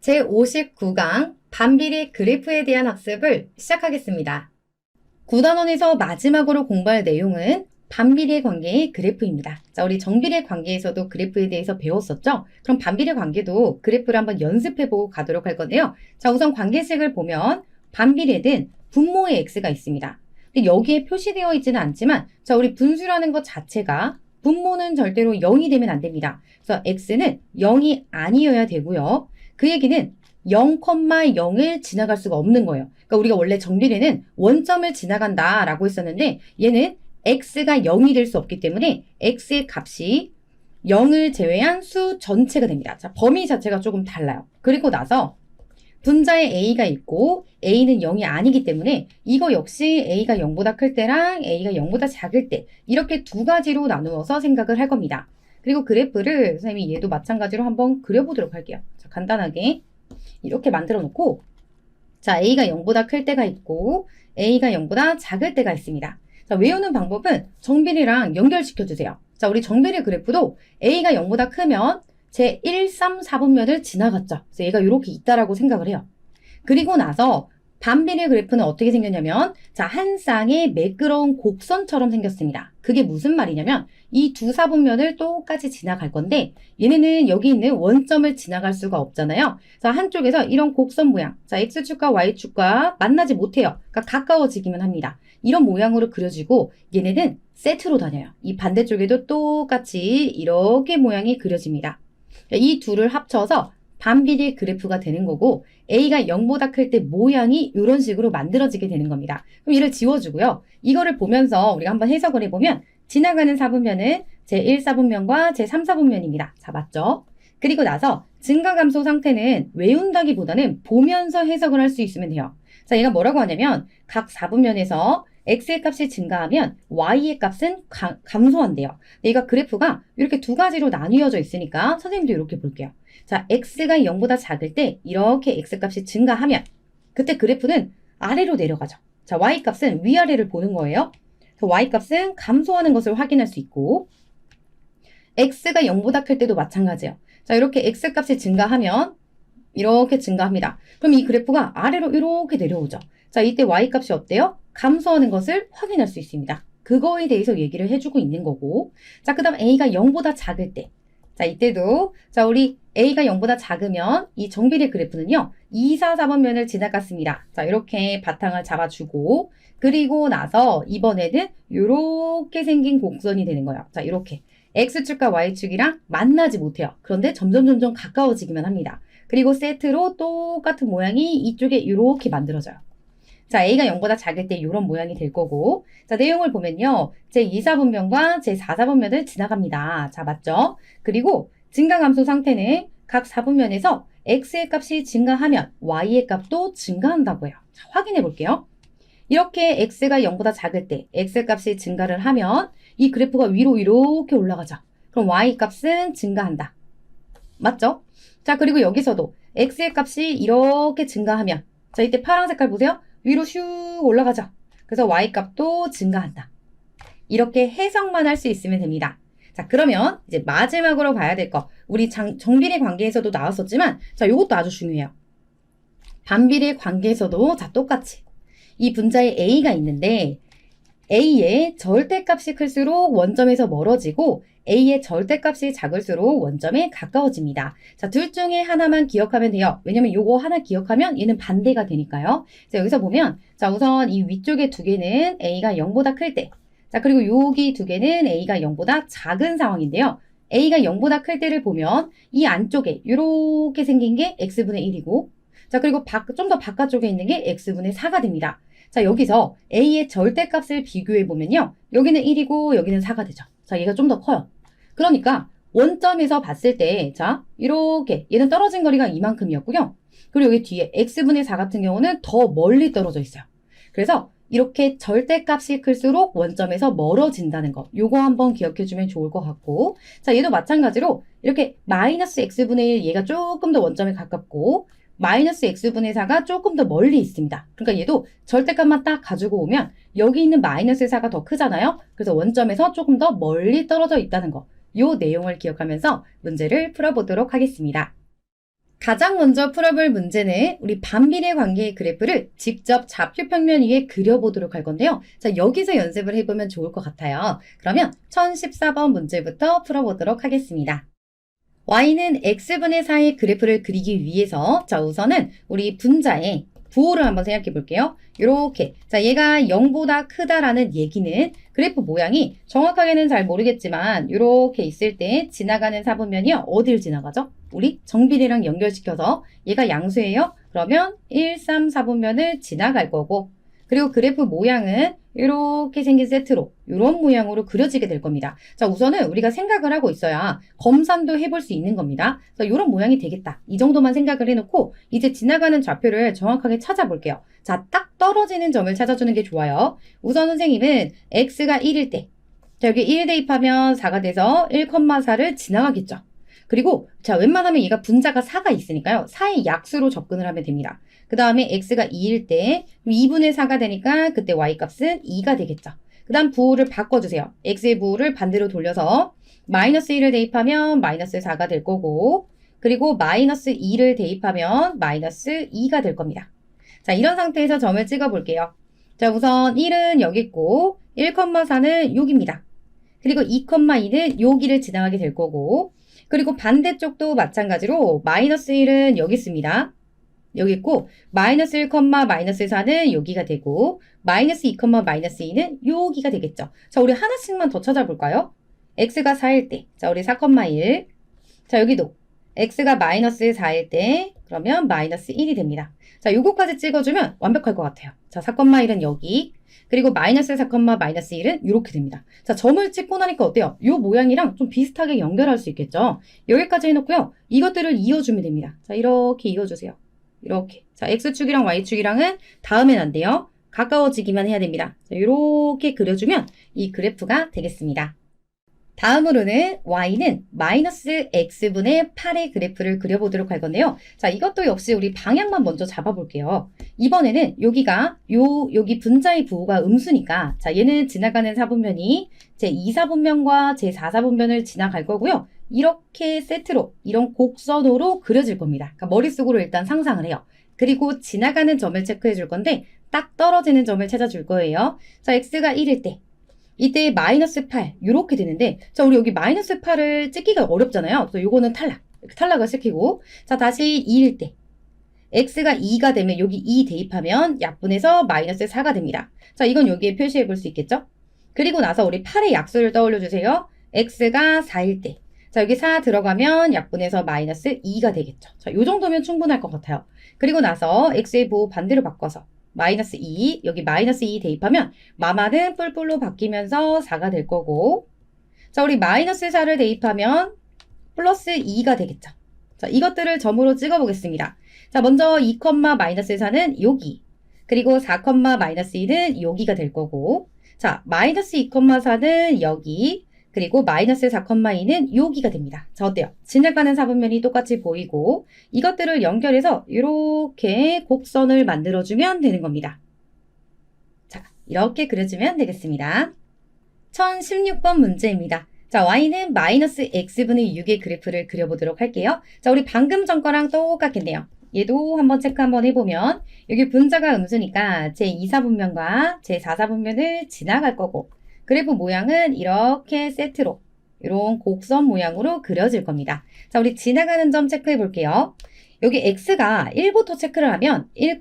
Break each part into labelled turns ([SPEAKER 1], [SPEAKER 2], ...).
[SPEAKER 1] 제59강 반비례 그래프에 대한 학습을 시작하겠습니다. 9단원에서 마지막으로 공부할 내용은 반비례 관계의 그래프입니다. 자, 우리 정비례 관계에서도 그래프에 대해서 배웠었죠? 그럼 반비례 관계도 그래프를 한번 연습해보고 가도록 할 건데요. 자, 우선 관계식을 보면 반비례는 분모의 x가 있습니다. 근데 여기에 표시되어 있지는 않지만 자, 우리 분수라는 것 자체가 분모는 절대로 0이 되면 안 됩니다. 그래서 x는 0이 아니어야 되고요. 그 얘기는 0,0을 지나갈 수가 없는 거예요. 그러니까 우리가 원래 정비례는 원점을 지나간다 라고 했었는데 얘는 x가 0이 될 수 없기 때문에 x의 값이 0을 제외한 수 전체가 됩니다. 자, 범위 자체가 조금 달라요. 그리고 나서 분자에 a가 있고 a는 0이 아니기 때문에 이거 역시 a가 0보다 클 때랑 a가 0보다 작을 때 이렇게 두 가지로 나누어서 생각을 할 겁니다. 그리고 그래프를 선생님이 얘도 마찬가지로 한번 그려보도록 할게요. 자, 간단하게 이렇게 만들어 놓고 자, a가 0보다 클 때가 있고 a가 0보다 작을 때가 있습니다. 자, 외우는 방법은 정비례랑 연결시켜 주세요. 자, 우리 정비례 그래프도 a가 0보다 크면 제 1, 3, 4분면을 지나갔죠. 그래서 얘가 이렇게 있다라고 생각을 해요. 그리고 나서 반비례 그래프는 어떻게 생겼냐면 자, 한 쌍의 매끄러운 곡선처럼 생겼습니다. 그게 무슨 말이냐면 이 두 사분면을 똑같이 지나갈 건데 얘네는 여기 있는 원점을 지나갈 수가 없잖아요. 그래서 한쪽에서 이런 곡선 모양, 자, x축과 y축과 만나지 못해요. 그러니까 가까워지기만 합니다. 이런 모양으로 그려지고 얘네는 세트로 다녀요. 이 반대쪽에도 똑같이 이렇게 모양이 그려집니다. 이 둘을 합쳐서 반비례 그래프가 되는 거고 a가 0보다 클 때 모양이 이런 식으로 만들어지게 되는 겁니다. 그럼 얘를 지워주고요. 이거를 보면서 우리가 한번 해석을 해보면 지나가는 사분면은 제1 사분면과 제3 사분면입니다. 자, 맞죠? 그리고 나서 증가감소 상태는 외운다기보다는 보면서 해석을 할 수 있으면 돼요. 자, 얘가 뭐라고 하냐면 각 사분면에서 x의 값이 증가하면 y의 값은 감소한대요. 얘가 그래프가 이렇게 두 가지로 나뉘어져 있으니까 선생님도 이렇게 볼게요. 자, x가 0보다 작을 때 이렇게 x값이 증가하면 그때 그래프는 아래로 내려가죠. 자, y값은 위아래를 보는 거예요. y값은 감소하는 것을 확인할 수 있고 x가 0보다 클 때도 마찬가지예요. 자, 이렇게 x값이 증가하면 이렇게 증가합니다. 그럼 이 그래프가 아래로 이렇게 내려오죠. 자, 이때 y값이 어때요? 감소하는 것을 확인할 수 있습니다. 그거에 대해서 얘기를 해주고 있는 거고 자, 그 다음 a가 0보다 작을 때 자, 이때도 자, 우리 a가 0보다 작으면 이 정비례 그래프는요 2, 4, 4번면을 지나갔습니다. 자, 이렇게 바탕을 잡아주고 그리고 나서 이번에는 이렇게 생긴 곡선이 되는 거예요. 자, 이렇게 x축과 y축이랑 만나지 못해요. 그런데 점점 가까워지기만 합니다. 그리고 세트로 똑같은 모양이 이쪽에 이렇게 만들어져요. 자, a가 0보다 작을 때 이런 모양이 될 거고 자, 내용을 보면요. 제2, 4분면과 제4, 4분면을 지나갑니다. 자, 맞죠? 그리고 증가감소 상태는 각 4분면에서 x의 값이 증가하면 y의 값도 증가한다고 해요. 자, 확인해 볼게요. 이렇게 x가 0보다 작을 때 x값이 증가를 하면 이 그래프가 위로 이렇게 올라가죠. 그럼 y값은 증가한다. 맞죠? 자, 그리고 여기서도 x의 값이 이렇게 증가하면 자, 이때 파란 색깔 보세요. 위로 슉 올라가죠. 그래서 y값도 증가한다. 이렇게 해석만 할 수 있으면 됩니다. 자, 그러면 이제 마지막으로 봐야 될 거. 우리 정비례 관계에서도 나왔었지만 자, 요것도 아주 중요해요. 반비례 관계에서도 자, 똑같이 이 분자에 a가 있는데 a의 절대값이 클수록 원점에서 멀어지고 a의 절대값이 작을수록 원점에 가까워집니다. 자, 둘 중에 하나만 기억하면 돼요. 왜냐면 요거 하나 기억하면 얘는 반대가 되니까요. 자, 여기서 보면 자, 우선 이 위쪽에 두 개는 a가 0보다 클 때 자, 그리고 여기 두 개는 a가 0보다 작은 상황인데요. a가 0보다 클 때를 보면 이 안쪽에 이렇게 생긴 게 x분의 1이고 자, 그리고 좀 더 바깥쪽에 있는 게 x분의 4가 됩니다. 자, 여기서 a의 절대값을 비교해보면요. 여기는 1이고 여기는 4가 되죠. 자, 얘가 좀 더 커요. 그러니까 원점에서 봤을 때 자, 이렇게 얘는 떨어진 거리가 이만큼이었고요. 그리고 여기 뒤에 x분의 4 같은 경우는 더 멀리 떨어져 있어요. 그래서 이렇게 절대값이 클수록 원점에서 멀어진다는 거. 요거 한번 기억해주면 좋을 것 같고 자, 얘도 마찬가지로 이렇게 마이너스 x분의 1 얘가 조금 더 원점에 가깝고 마이너스 x분의 4가 조금 더 멀리 있습니다. 그러니까 얘도 절대값만 딱 가지고 오면 여기 있는 마이너스 4가 더 크잖아요. 그래서 원점에서 조금 더 멀리 떨어져 있다는 거. 요 내용을 기억하면서 문제를 풀어보도록 하겠습니다. 가장 먼저 풀어볼 문제는 우리 반비례 관계의 그래프를 직접 좌표 평면 위에 그려보도록 할 건데요. 자, 여기서 연습을 해보면 좋을 것 같아요. 그러면 1014번 문제부터 풀어보도록 하겠습니다. y는 x분의 4의 그래프를 그리기 위해서 자, 우선은 우리 분자의 부호를 한번 생각해 볼게요. 이렇게 자, 얘가 0보다 크다라는 얘기는 그래프 모양이 정확하게는 잘 모르겠지만 이렇게 있을 때 지나가는 사분면이 어딜 지나가죠? 우리 정비례랑 연결시켜서 얘가 양수예요. 그러면 1, 3, 4분면을 지나갈 거고 그리고 그래프 모양은 이렇게 생긴 세트로 이런 모양으로 그려지게 될 겁니다. 자, 우선은 우리가 생각을 하고 있어야 검산도 해볼 수 있는 겁니다. 자, 이런 모양이 되겠다. 이 정도만 생각을 해놓고 이제 지나가는 좌표를 정확하게 찾아볼게요. 자, 딱 떨어지는 점을 찾아주는 게 좋아요. 우선 선생님은 x가 1일 때 자, 여기 1 대입하면 4가 돼서 1,4를 지나가겠죠. 그리고 자, 웬만하면 얘가 분자가 4가 있으니까요. 4의 약수로 접근을 하면 됩니다. 그 다음에 x가 2일 때 2분의 4가 되니까 그때 y값은 2가 되겠죠. 그 다음 부호를 바꿔주세요. x의 부호를 반대로 돌려서 마이너스 1을 대입하면 마이너스 4가 될 거고 그리고 마이너스 2를 대입하면 마이너스 2가 될 겁니다. 자, 이런 상태에서 점을 찍어 볼게요. 자, 우선 1은 여기 있고 1,4는 여기입니다. 그리고 2,2는 여기를 지나가게 될 거고 그리고 반대쪽도 마찬가지로 마이너스 1은 여기 있습니다. 여기 있고 마이너스 1, 마이너스 4는 여기가 되고 마이너스 2, 마이너스 2는 여기가 되겠죠. 자, 우리 하나씩만 더 찾아볼까요? x가 4일 때, 자, 우리 4,1. 자, 여기도 x가 마이너스 4일 때 그러면 마이너스 1이 됩니다. 자, 요거까지 찍어주면 완벽할 것 같아요. 자, 4,1은 여기 그리고 마이너스 4, 마이너스 1은 이렇게 됩니다. 자, 점을 찍고 나니까 어때요? 요 모양이랑 좀 비슷하게 연결할 수 있겠죠? 여기까지 해놓고요. 이것들을 이어주면 됩니다. 자, 이렇게 이어주세요. 이렇게. 자, x축이랑 y축이랑은 닿으면 안 돼요. 가까워지기만 해야 됩니다. 자, 이렇게 그려주면 이 그래프가 되겠습니다. 다음으로는 y는 마이너스 x분의 8의 그래프를 그려보도록 할 건데요. 자, 이것도 역시 우리 방향만 먼저 잡아볼게요. 이번에는 여기가 여기 분자의 부호가 음수니까 자, 얘는 지나가는 사분면이 제2사분면과 제4사분면을 지나갈 거고요. 이렇게 세트로 이런 곡선으로 그려질 겁니다. 그러니까 머릿속으로 일단 상상을 해요. 그리고 지나가는 점을 체크해 줄 건데 딱 떨어지는 점을 찾아줄 거예요. 자, x가 1일 때 이때 마이너스 8 이렇게 되는데 자, 우리 여기 마이너스 8을 찍기가 어렵잖아요. 그래서 요거는 탈락. 이렇게 탈락을 시키고 자, 다시 2일 때 x가 2가 되면 여기 2 대입하면 약분해서 마이너스 4가 됩니다. 자, 이건 여기에 표시해 볼 수 있겠죠? 그리고 나서 우리 8의 약수를 떠올려 주세요. x가 4일 때 자, 여기 4 들어가면 약분해서 마이너스 2가 되겠죠. 자, 요 정도면 충분할 것 같아요. 그리고 나서 x의 부호 반대로 바꿔서 마이너스 2, 여기 마이너스 2 대입하면 마마는 뿔뿔로 바뀌면서 4가 될 거고 자, 우리 마이너스 4를 대입하면 플러스 2가 되겠죠. 자, 이것들을 점으로 찍어 보겠습니다. 자, 먼저 2, 마이너스 4는 여기 그리고 4, 마이너스 2는 여기가 될 거고 자, 마이너스 2, 4는 여기 그리고 마이너스 4, 2는 여기가 됩니다. 자, 어때요? 지나가는 사분면이 똑같이 보이고 이것들을 연결해서 이렇게 곡선을 만들어주면 되는 겁니다. 자, 이렇게 그려주면 되겠습니다. 1016번 문제입니다. 자, y는 마이너스 x분의 6의 그래프를 그려보도록 할게요. 자, 우리 방금 전 거랑 똑같겠네요. 얘도 한번 체크 한번 해보면 여기 분자가 음수니까 제2사분면과 제4사분면을 지나갈 거고 그래프 모양은 이렇게 세트로 이런 곡선 모양으로 그려질 겁니다. 자, 우리 지나가는 점 체크해 볼게요. 여기 x가 1부터 체크를 하면 1,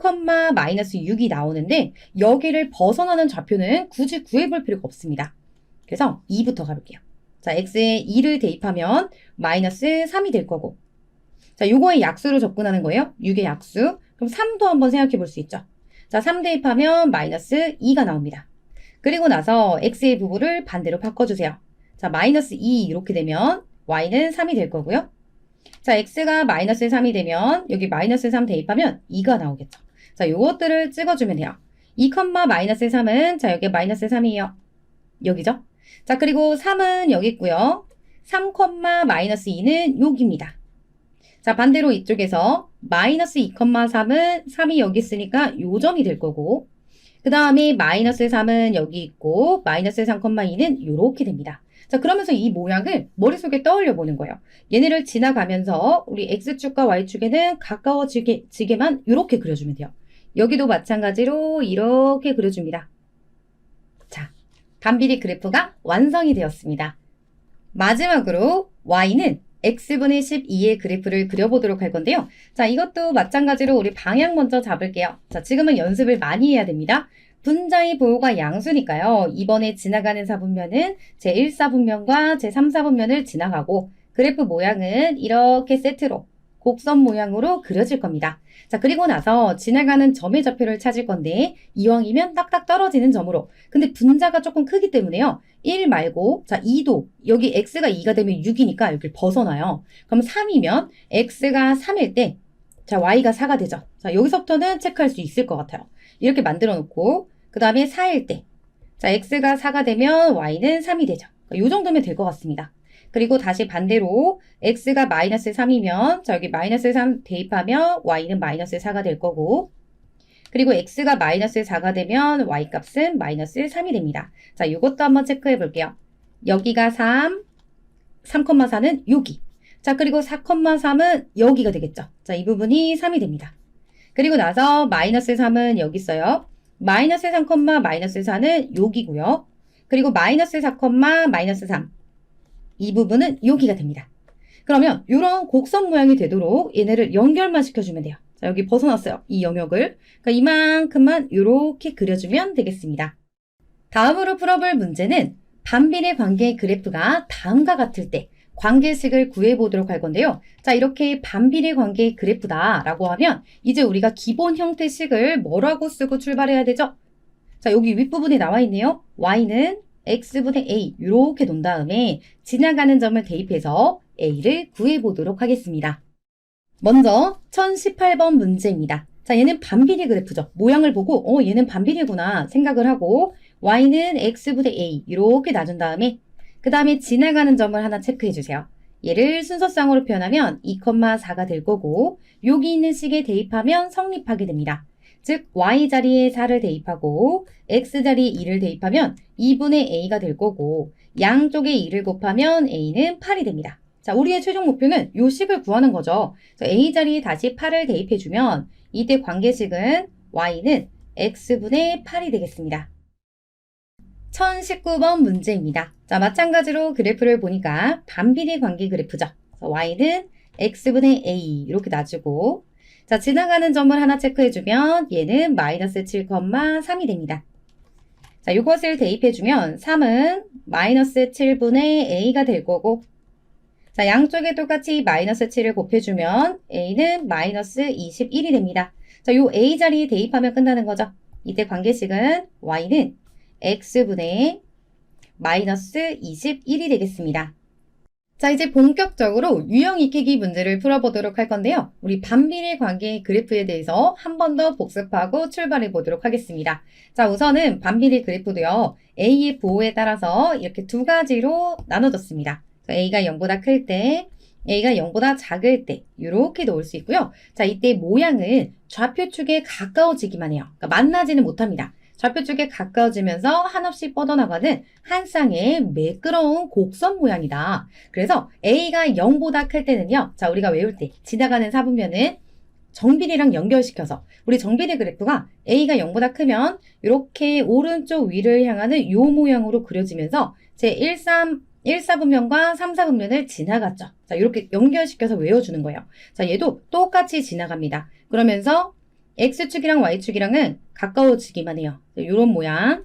[SPEAKER 1] 마이너스 6이 나오는데 여기를 벗어나는 좌표는 굳이 구해볼 필요가 없습니다. 그래서 2부터 가볼게요. 자, x에 2를 대입하면 마이너스 3이 될 거고 자, 요거의 약수로 접근하는 거예요. 6의 약수. 그럼 3도 한번 생각해 볼 수 있죠. 자, 3 대입하면 마이너스 2가 나옵니다. 그리고 나서 x의 부호를 반대로 바꿔주세요. 자, 마이너스 2 이렇게 되면 y는 3이 될 거고요. 자, x가 마이너스 3이 되면 여기 마이너스 3 대입하면 2가 나오겠죠. 자, 요것들을 찍어주면 돼요. 2, 마이너스 3은 자, 여기 마이너스 3이에요. 여기죠. 자, 그리고 3은 여기 있고요. 3, 마이너스 2는 여기입니다. 자, 반대로 이쪽에서 마이너스 2, 3은 3이 여기 있으니까 요 점이 될 거고 그 다음에 마이너스 3은 여기 있고 마이너스 3, 2는 이렇게 됩니다. 자, 그러면서 이 모양을 머릿속에 떠올려 보는 거예요. 얘네를 지나가면서 우리 X축과 Y축에는 가까워지게만 이렇게 그려주면 돼요. 여기도 마찬가지로 이렇게 그려줍니다. 자, 반비례 그래프가 완성이 되었습니다. 마지막으로 Y는 X분의 12의 그래프를 그려보도록 할 건데요. 자, 이것도 마찬가지로 우리 방향 먼저 잡을게요. 자, 지금은 연습을 많이 해야 됩니다. 분자의 보호가 양수니까요. 이번에 지나가는 사분면은 제1사분면과 제3사분면을 지나가고 그래프 모양은 이렇게 세트로 곡선 모양으로 그려질 겁니다. 자, 그리고 나서 지나가는 점의 좌표를 찾을 건데 이왕이면 딱딱 떨어지는 점으로. 근데 분자가 조금 크기 때문에요. 1 말고 자 2도 여기 x가 2가 되면 6이니까 여기를 벗어나요. 그럼 3이면 x가 3일 때 자 y가 4가 되죠. 자 여기서부터는 체크할 수 있을 것 같아요. 이렇게 만들어 놓고 그 다음에 4일 때 자 x가 4가 되면 y는 3이 되죠. 이 정도면 될 것 같습니다. 그리고 다시 반대로 x가 마이너스 3이면 자 여기 마이너스 3 대입하면 y는 마이너스 4가 될 거고 그리고 x가 마이너스 4가 되면 y값은 마이너스 3이 됩니다. 자, 이것도 한번 체크해 볼게요. 여기가 3, 3,4는 여기. 자, 그리고 4,3은 여기가 되겠죠. 자, 이 부분이 3이 됩니다. 그리고 나서 마이너스 3은 여기 있어요. 마이너스 3, 마이너스 4는 여기고요. 그리고 마이너스 4, 마이너스 3. 이 부분은 여기가 됩니다. 그러면 이런 곡선 모양이 되도록 얘네를 연결만 시켜주면 돼요. 자, 여기 벗어났어요. 이 영역을. 그러니까 이만큼만 이렇게 그려주면 되겠습니다. 다음으로 풀어볼 문제는 반비례 관계의 그래프가 다음과 같을 때 관계식을 구해보도록 할 건데요. 자, 이렇게 반비례 관계의 그래프다라고 하면 이제 우리가 기본 형태식을 뭐라고 쓰고 출발해야 되죠? 자, 여기 윗부분에 나와 있네요. y는 x분의 a 이렇게 놓은 다음에 지나가는 점을 대입해서 a를 구해보도록 하겠습니다. 먼저 1018번 문제입니다. 자, 얘는 반비례 그래프죠. 모양을 보고 얘는 반비례구나 생각을 하고 y는 x분의 a 이렇게 놔준 다음에 그 다음에 지나가는 점을 하나 체크해 주세요. 얘를 순서상으로 표현하면 2,4가 될 거고 여기 있는 식에 대입하면 성립하게 됩니다. 즉 y 자리에 4를 대입하고 x 자리에 2를 대입하면 2분의 a가 될 거고 양쪽에 2를 곱하면 a는 8이 됩니다. 자, 우리의 최종 목표는 이 식을 구하는 거죠. a 자리에 다시 8을 대입해주면 이때 관계식은 y는 x분의 8이 되겠습니다. 1019번 문제입니다. 자, 마찬가지로 그래프를 보니까 반비례 관계 그래프죠. y는 x분의 a 이렇게 놔주고 자, 지나가는 점을 하나 체크해주면 얘는 마이너스 7,3이 됩니다. 자, 이것을 대입해주면 3은 마이너스 7분의 a가 될 거고 자, 양쪽에 똑같이 마이너스 7을 곱해주면 a는 마이너스 21이 됩니다. 자, 요 a 자리에 대입하면 끝나는 거죠. 이때 관계식은 y는 x분의 마이너스 21이 되겠습니다. 자, 이제 본격적으로 유형 익히기 문제를 풀어보도록 할 건데요. 우리 반비례 관계의 그래프에 대해서 한 번 더 복습하고 출발해 보도록 하겠습니다. 자, 우선은 반비례 그래프도요. a의 보호에 따라서 이렇게 두 가지로 나눠졌습니다. a가 0보다 클 때, a가 0보다 작을 때 이렇게 놓을 수 있고요. 자, 이때 모양은 좌표축에 가까워지기만 해요. 그러니까 만나지는 못합니다. 좌표축에 가까워지면서 한없이 뻗어나가는 한 쌍의 매끄러운 곡선 모양이다. 그래서 a가 0보다 클 때는요. 자, 우리가 외울 때 지나가는 사분면은 정비례랑 연결시켜서 우리 정비례 그래프가 a가 0보다 크면 이렇게 오른쪽 위를 향하는 요 모양으로 그려지면서 제1사분면과 3사분면을 지나갔죠. 자, 이렇게 연결시켜서 외워주는 거예요. 자, 얘도 똑같이 지나갑니다. 그러면서 X축이랑 Y축이랑은 가까워지기만 해요. 이런 모양.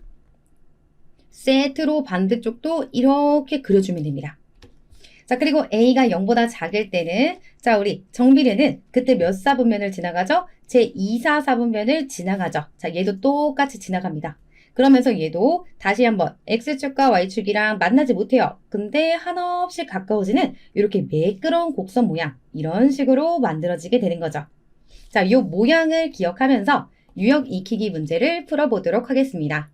[SPEAKER 1] 세트로 반대쪽도 이렇게 그려주면 됩니다. 자, 그리고 A가 0보다 작을 때는 자, 우리 정비례는 그때 몇 사분면을 지나가죠? 제2사 사분면을 지나가죠. 자, 얘도 똑같이 지나갑니다. 그러면서 얘도 다시 한번 X축과 Y축이랑 만나지 못해요. 근데 한없이 가까워지는 이렇게 매끄러운 곡선 모양 이런 식으로 만들어지게 되는 거죠. 자, 이 모양을 기억하면서 유형 익히기 문제를 풀어보도록 하겠습니다.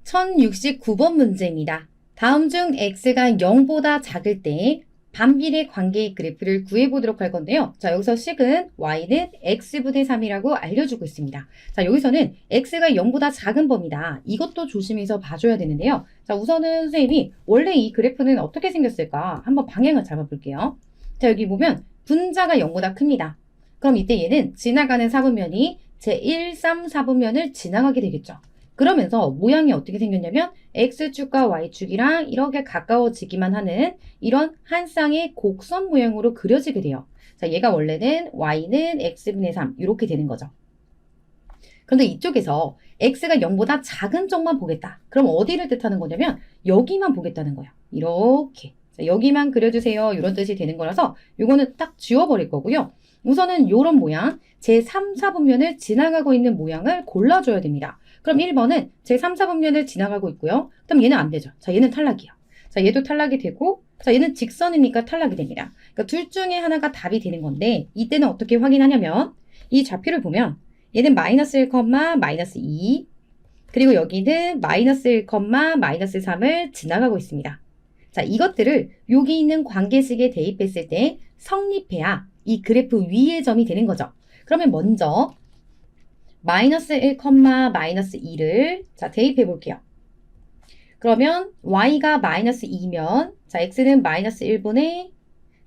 [SPEAKER 1] 1069번 문제입니다. 다음 중 x가 0보다 작을 때 반비례 관계의 그래프를 구해보도록 할 건데요. 자, 여기서 식은 y는 x분의 3이라고 알려주고 있습니다. 자, 여기서는 x가 0보다 작은 범위다. 이것도 조심해서 봐줘야 되는데요. 자, 우선은 선생님이 원래 이 그래프는 어떻게 생겼을까? 한번 방향을 잡아볼게요. 자, 여기 보면 분자가 0보다 큽니다. 그럼 이때 얘는 지나가는 사분면이 제1, 3, 4분면을 지나가게 되겠죠. 그러면서 모양이 어떻게 생겼냐면 X축과 Y축이랑 이렇게 가까워지기만 하는 이런 한 쌍의 곡선 모양으로 그려지게 돼요. 자, 얘가 원래는 Y는 X분의 3 이렇게 되는 거죠. 그런데 이쪽에서 X가 0보다 작은 쪽만 보겠다. 그럼 어디를 뜻하는 거냐면 여기만 보겠다는 거예요. 이렇게. 자, 여기만 그려주세요. 이런 뜻이 되는 거라서 이거는 딱 지워버릴 거고요. 우선은 이런 모양, 제3, 4분면을 지나가고 있는 모양을 골라줘야 됩니다. 그럼 1번은 제3, 4분면을 지나가고 있고요. 그럼 얘는 안 되죠. 자, 얘는 탈락이요. 자, 얘도 탈락이 되고, 자, 얘는 직선이니까 탈락이 됩니다. 그러니까 둘 중에 하나가 답이 되는 건데, 이때는 어떻게 확인하냐면, 이 좌표를 보면, 얘는 마이너스 1, 마이너스 2, 그리고 여기는 마이너스 1, 마이너스 3을 지나가고 있습니다. 자, 이것들을 여기 있는 관계식에 대입했을 때 성립해야 이 그래프 위의 점이 되는 거죠. 그러면 먼저 마이너스 1, 마이너스 2를 자 대입해 볼게요. 그러면 y가 마이너스 2면 자 x는 마이너스 1분의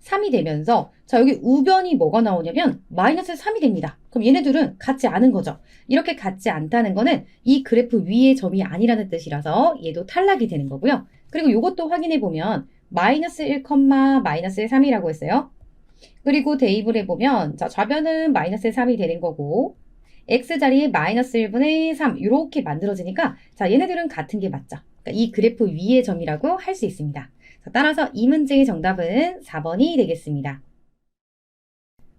[SPEAKER 1] 3이 되면서 자 여기 우변이 뭐가 나오냐면 마이너스 3이 됩니다. 그럼 얘네들은 같지 않은 거죠. 이렇게 같지 않다는 거는 이 그래프 위의 점이 아니라는 뜻이라서 얘도 탈락이 되는 거고요. 그리고 이것도 확인해 보면 마이너스 1, 마이너스 3이라고 했어요. 그리고 대입을 해보면 자 좌변은 마이너스 3이 되는 거고 x자리에 마이너스 1분의 3 이렇게 만들어지니까 자 얘네들은 같은 게 맞죠. 그러니까 이 그래프 위의 점이라고 할 수 있습니다. 자, 따라서 이 문제의 정답은 4번이 되겠습니다.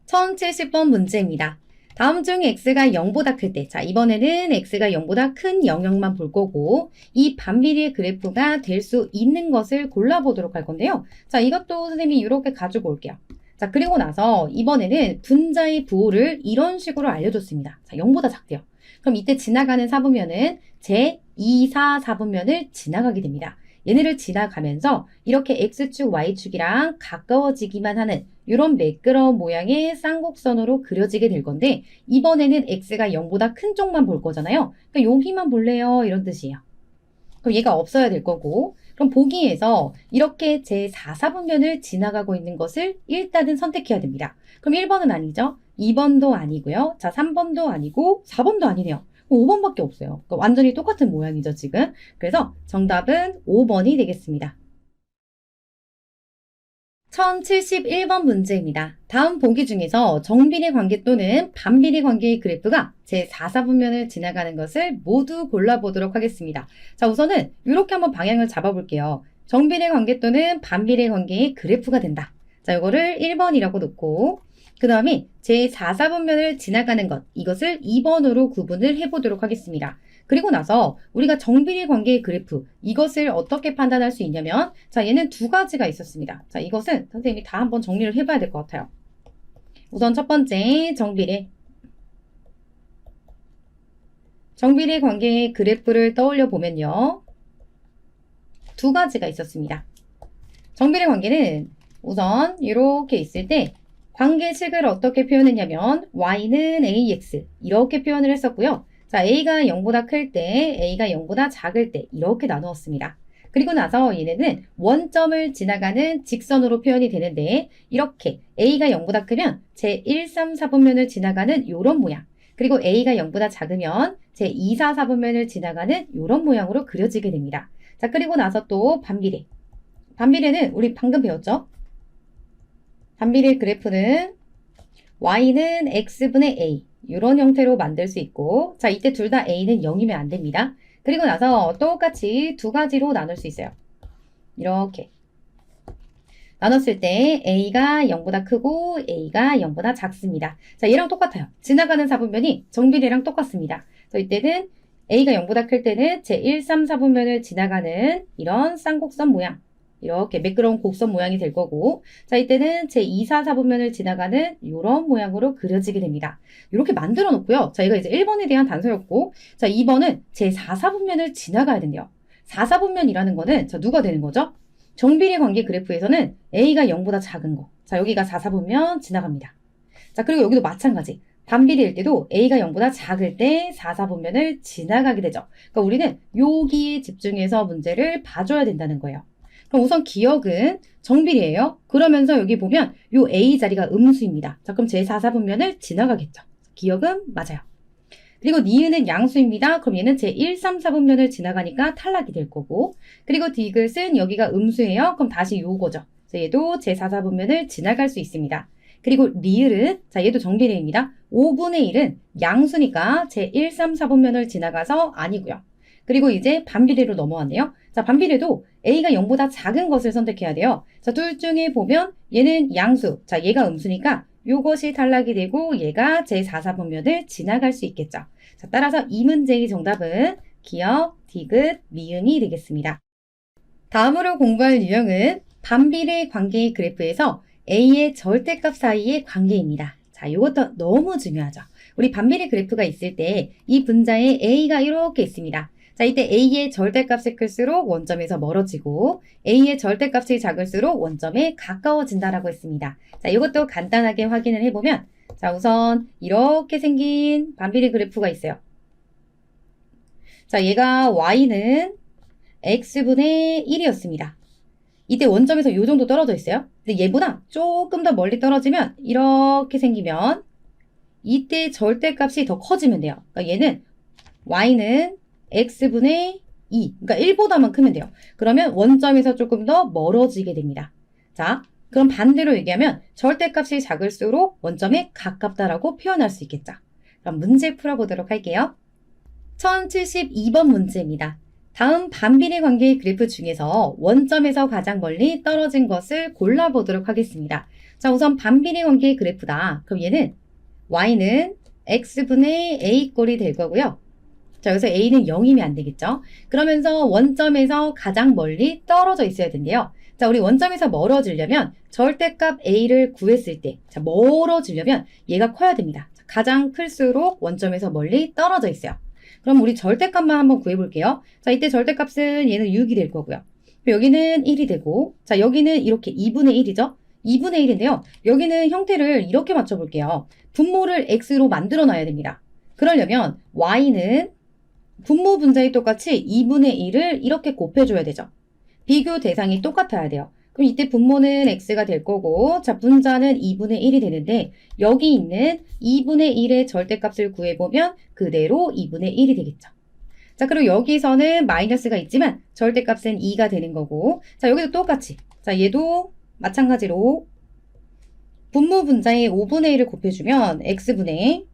[SPEAKER 1] 1070번 문제입니다. 다음 중 x가 0보다 클 때, 자 이번에는 x가 0보다 큰 영역만 볼 거고 이 반비례 그래프가 될 수 있는 것을 골라보도록 할 건데요. 자 이것도 선생님이 이렇게 가지고 올게요. 자 그리고 나서 이번에는 분자의 부호를 이런 식으로 알려줬습니다. 자 0보다 작대요. 그럼 이때 지나가는 사분면은 제 2, 4, 4분면을 지나가게 됩니다. 얘네를 지나가면서 이렇게 x축, y축이랑 가까워지기만 하는 이런 매끄러운 모양의 쌍곡선으로 그려지게 될 건데 이번에는 x가 0보다 큰 쪽만 볼 거잖아요. 그러니까 여기만 볼래요. 이런 뜻이에요. 그럼 얘가 없어야 될 거고 그럼 보기에서 이렇게 제4사분면을 지나가고 있는 것을 일단은 선택해야 됩니다. 그럼 1번은 아니죠. 2번도 아니고요. 자 3번도 아니고 4번도 아니네요. 5번밖에 없어요. 그러니까 완전히 똑같은 모양이죠, 지금. 그래서 정답은 5번이 되겠습니다. 1071번 문제입니다. 다음 보기 중에서 정비례 관계 또는 반비례 관계의 그래프가 제4사분면을 지나가는 것을 모두 골라보도록 하겠습니다. 자, 우선은 이렇게 한번 방향을 잡아볼게요. 정비례 관계 또는 반비례 관계의 그래프가 된다. 자, 이거를 1번이라고 놓고 그 다음에 제4사분면을 지나가는 것, 이것을 2번으로 구분을 해보도록 하겠습니다. 그리고 나서 우리가 정비례 관계의 그래프, 이것을 어떻게 판단할 수 있냐면 자 얘는 두 가지가 있었습니다. 자 이것은 선생님이 다 한번 정리를 해봐야 될 것 같아요. 우선 첫 번째 정비례 관계의 그래프를 떠올려 보면요. 두 가지가 있었습니다. 정비례 관계는 우선 이렇게 있을 때 관계식을 어떻게 표현했냐면 y는 ax 이렇게 표현을 했었고요. 자, a가 0보다 클 때, a가 0보다 작을 때 이렇게 나누었습니다. 그리고 나서 얘네는 원점을 지나가는 직선으로 표현이 되는데 이렇게 a가 0보다 크면 제1, 3, 4분면을 지나가는 이런 모양 그리고 a가 0보다 작으면 제2, 4, 4분면을 지나가는 이런 모양으로 그려지게 됩니다. 자, 그리고 나서 또 반비례. 반비례는 우리 방금 배웠죠? 반비례 그래프는 y는 x분의 a 이런 형태로 만들 수 있고 자 이때 둘 다 a는 0이면 안 됩니다. 그리고 나서 똑같이 두 가지로 나눌 수 있어요. 이렇게 나눴을 때 a가 0보다 크고 a가 0보다 작습니다. 자 얘랑 똑같아요. 지나가는 사분면이 정비례랑 똑같습니다. 그래서 이때는 a가 0보다 클 때는 제1, 3, 4분면을 지나가는 이런 쌍곡선 모양 이렇게 매끄러운 곡선 모양이 될 거고 자 이때는 제2, 4, 4분면을 지나가는 이런 모양으로 그려지게 됩니다. 이렇게 만들어 놓고요. 자 이거 이제 1번에 대한 단서였고 자 2번은 제4, 4분면을 지나가야 된대요. 4, 4분면이라는 거는 자 누가 되는 거죠? 정비례 관계 그래프에서는 A가 0보다 작은 거. 자, 여기가 4, 4보면 지나갑니다. 자, 그리고 여기도 마찬가지. 반비례일 때도 A가 0보다 작을 때 4, 4보면을 지나가게 되죠. 그러니까 우리는 여기에 집중해서 문제를 봐줘야 된다는 거예요. 그럼 우선 기억은 정비례예요. 그러면서 여기 보면 요 A 자리가 음수입니다. 자, 그럼 제 4, 4분면을 지나가겠죠. 기억은 맞아요. 그리고 니은은 양수입니다. 그럼 얘는 제 1, 3, 4분면을 지나가니까 탈락이 될 거고, 그리고 디귿은 여기가 음수예요. 그럼 다시 요거죠. 자, 얘도 제 4, 4분면을 지나갈 수 있습니다. 그리고 리을은, 자, 얘도 정비례입니다. 5분의 1은 양수니까 제 1, 3, 4분면을 지나가서 아니고요. 그리고 이제 반비례로 넘어왔네요. 자, 반비례도 A가 0보다 작은 것을 선택해야 돼요. 자, 둘 중에 보면 얘는 양수, 자, 얘가 음수니까 요것이 탈락이 되고 얘가 제 4, 4분면을 지나갈 수 있겠죠. 자, 따라서 이 문제의 정답은 기억, 디귿, 미음이 되겠습니다. 다음으로 공부할 유형은 반비례 관계의 그래프에서 A의 절대값 사이의 관계입니다. 자, 이것도 너무 중요하죠. 우리 반비례 그래프가 있을 때 이 분자에 A가 이렇게 있습니다. 자, 이때 A의 절대값이 클수록 원점에서 멀어지고 A의 절대값이 작을수록 원점에 가까워진다라고 했습니다. 자, 이것도 간단하게 확인을 해보면, 자, 우선 이렇게 생긴 반비례 그래프가 있어요. 자, 얘가 Y는 X분의 1이었습니다. 이때 원점에서 이 정도 떨어져 있어요. 근데 얘보다 조금 더 멀리 떨어지면 이렇게 생기면 이때 절대값이 더 커지면 돼요. 그러니까 얘는 Y는 X분의 2, 그러니까 1보다만 크면 돼요. 그러면 원점에서 조금 더 멀어지게 됩니다. 자, 그럼 반대로 얘기하면 절대값이 작을수록 원점에 가깝다라고 표현할 수 있겠죠. 그럼 문제 풀어보도록 할게요. 1072번 문제입니다. 다음 반비례 관계의 그래프 중에서 원점에서 가장 멀리 떨어진 것을 골라보도록 하겠습니다. 자, 우선 반비례 관계의 그래프다. 그럼 얘는 Y는 X분의 A 꼴이 될 거고요. 자, 여기서 A는 0이면 안 되겠죠? 그러면서 원점에서 가장 멀리 떨어져 있어야 된대요. 자, 우리 원점에서 멀어지려면 절대값 A를 구했을 때, 자, 멀어지려면 얘가 커야 됩니다. 자, 가장 클수록 원점에서 멀리 떨어져 있어요. 그럼 우리 절대값만 한번 구해볼게요. 자, 이때 절대값은 얘는 6이 될 거고요. 여기는 1이 되고, 자, 여기는 이렇게 2분의 1이죠? 2분의 1인데요. 여기는 형태를 이렇게 맞춰볼게요. 분모를 x로 만들어 놔야 됩니다. 그러려면 y는 분모 분자에 똑같이 2분의 1을 이렇게 곱해줘야 되죠. 비교 대상이 똑같아야 돼요. 그럼 이때 분모는 x가 될 거고, 자, 분자는 2분의 1이 되는데 여기 있는 2분의 1의 절대값을 구해보면 그대로 2분의 1이 되겠죠. 자, 그리고 여기서는 마이너스가 있지만 절대값은 2가 되는 거고, 자, 여기도 똑같이, 자, 얘도 마찬가지로 분모 분자에 5분의 1을 곱해주면 x분의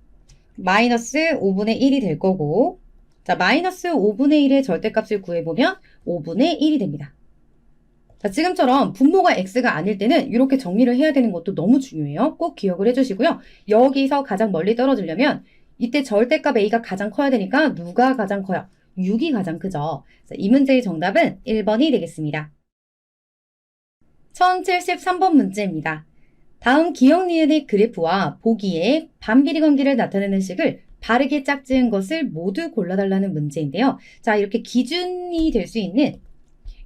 [SPEAKER 1] 마이너스 5분의 1이 될 거고, 자, 마이너스 5분의 1의 절대값을 구해보면 5분의 1이 됩니다. 자, 지금처럼 분모가 x가 아닐 때는 이렇게 정리를 해야 되는 것도 너무 중요해요. 꼭 기억을 해주시고요. 여기서 가장 멀리 떨어지려면 이때 절대값 a가 가장 커야 되니까 누가 가장 커요? 6이 가장 크죠. 자, 이 문제의 정답은 1번이 되겠습니다. 1073번 문제입니다. 다음 기억 니은의 그래프와 보기에 반비례 관계를 나타내는 식을 바르게 짝지은 것을 모두 골라달라는 문제인데요. 자, 이렇게 기준이 될 수 있는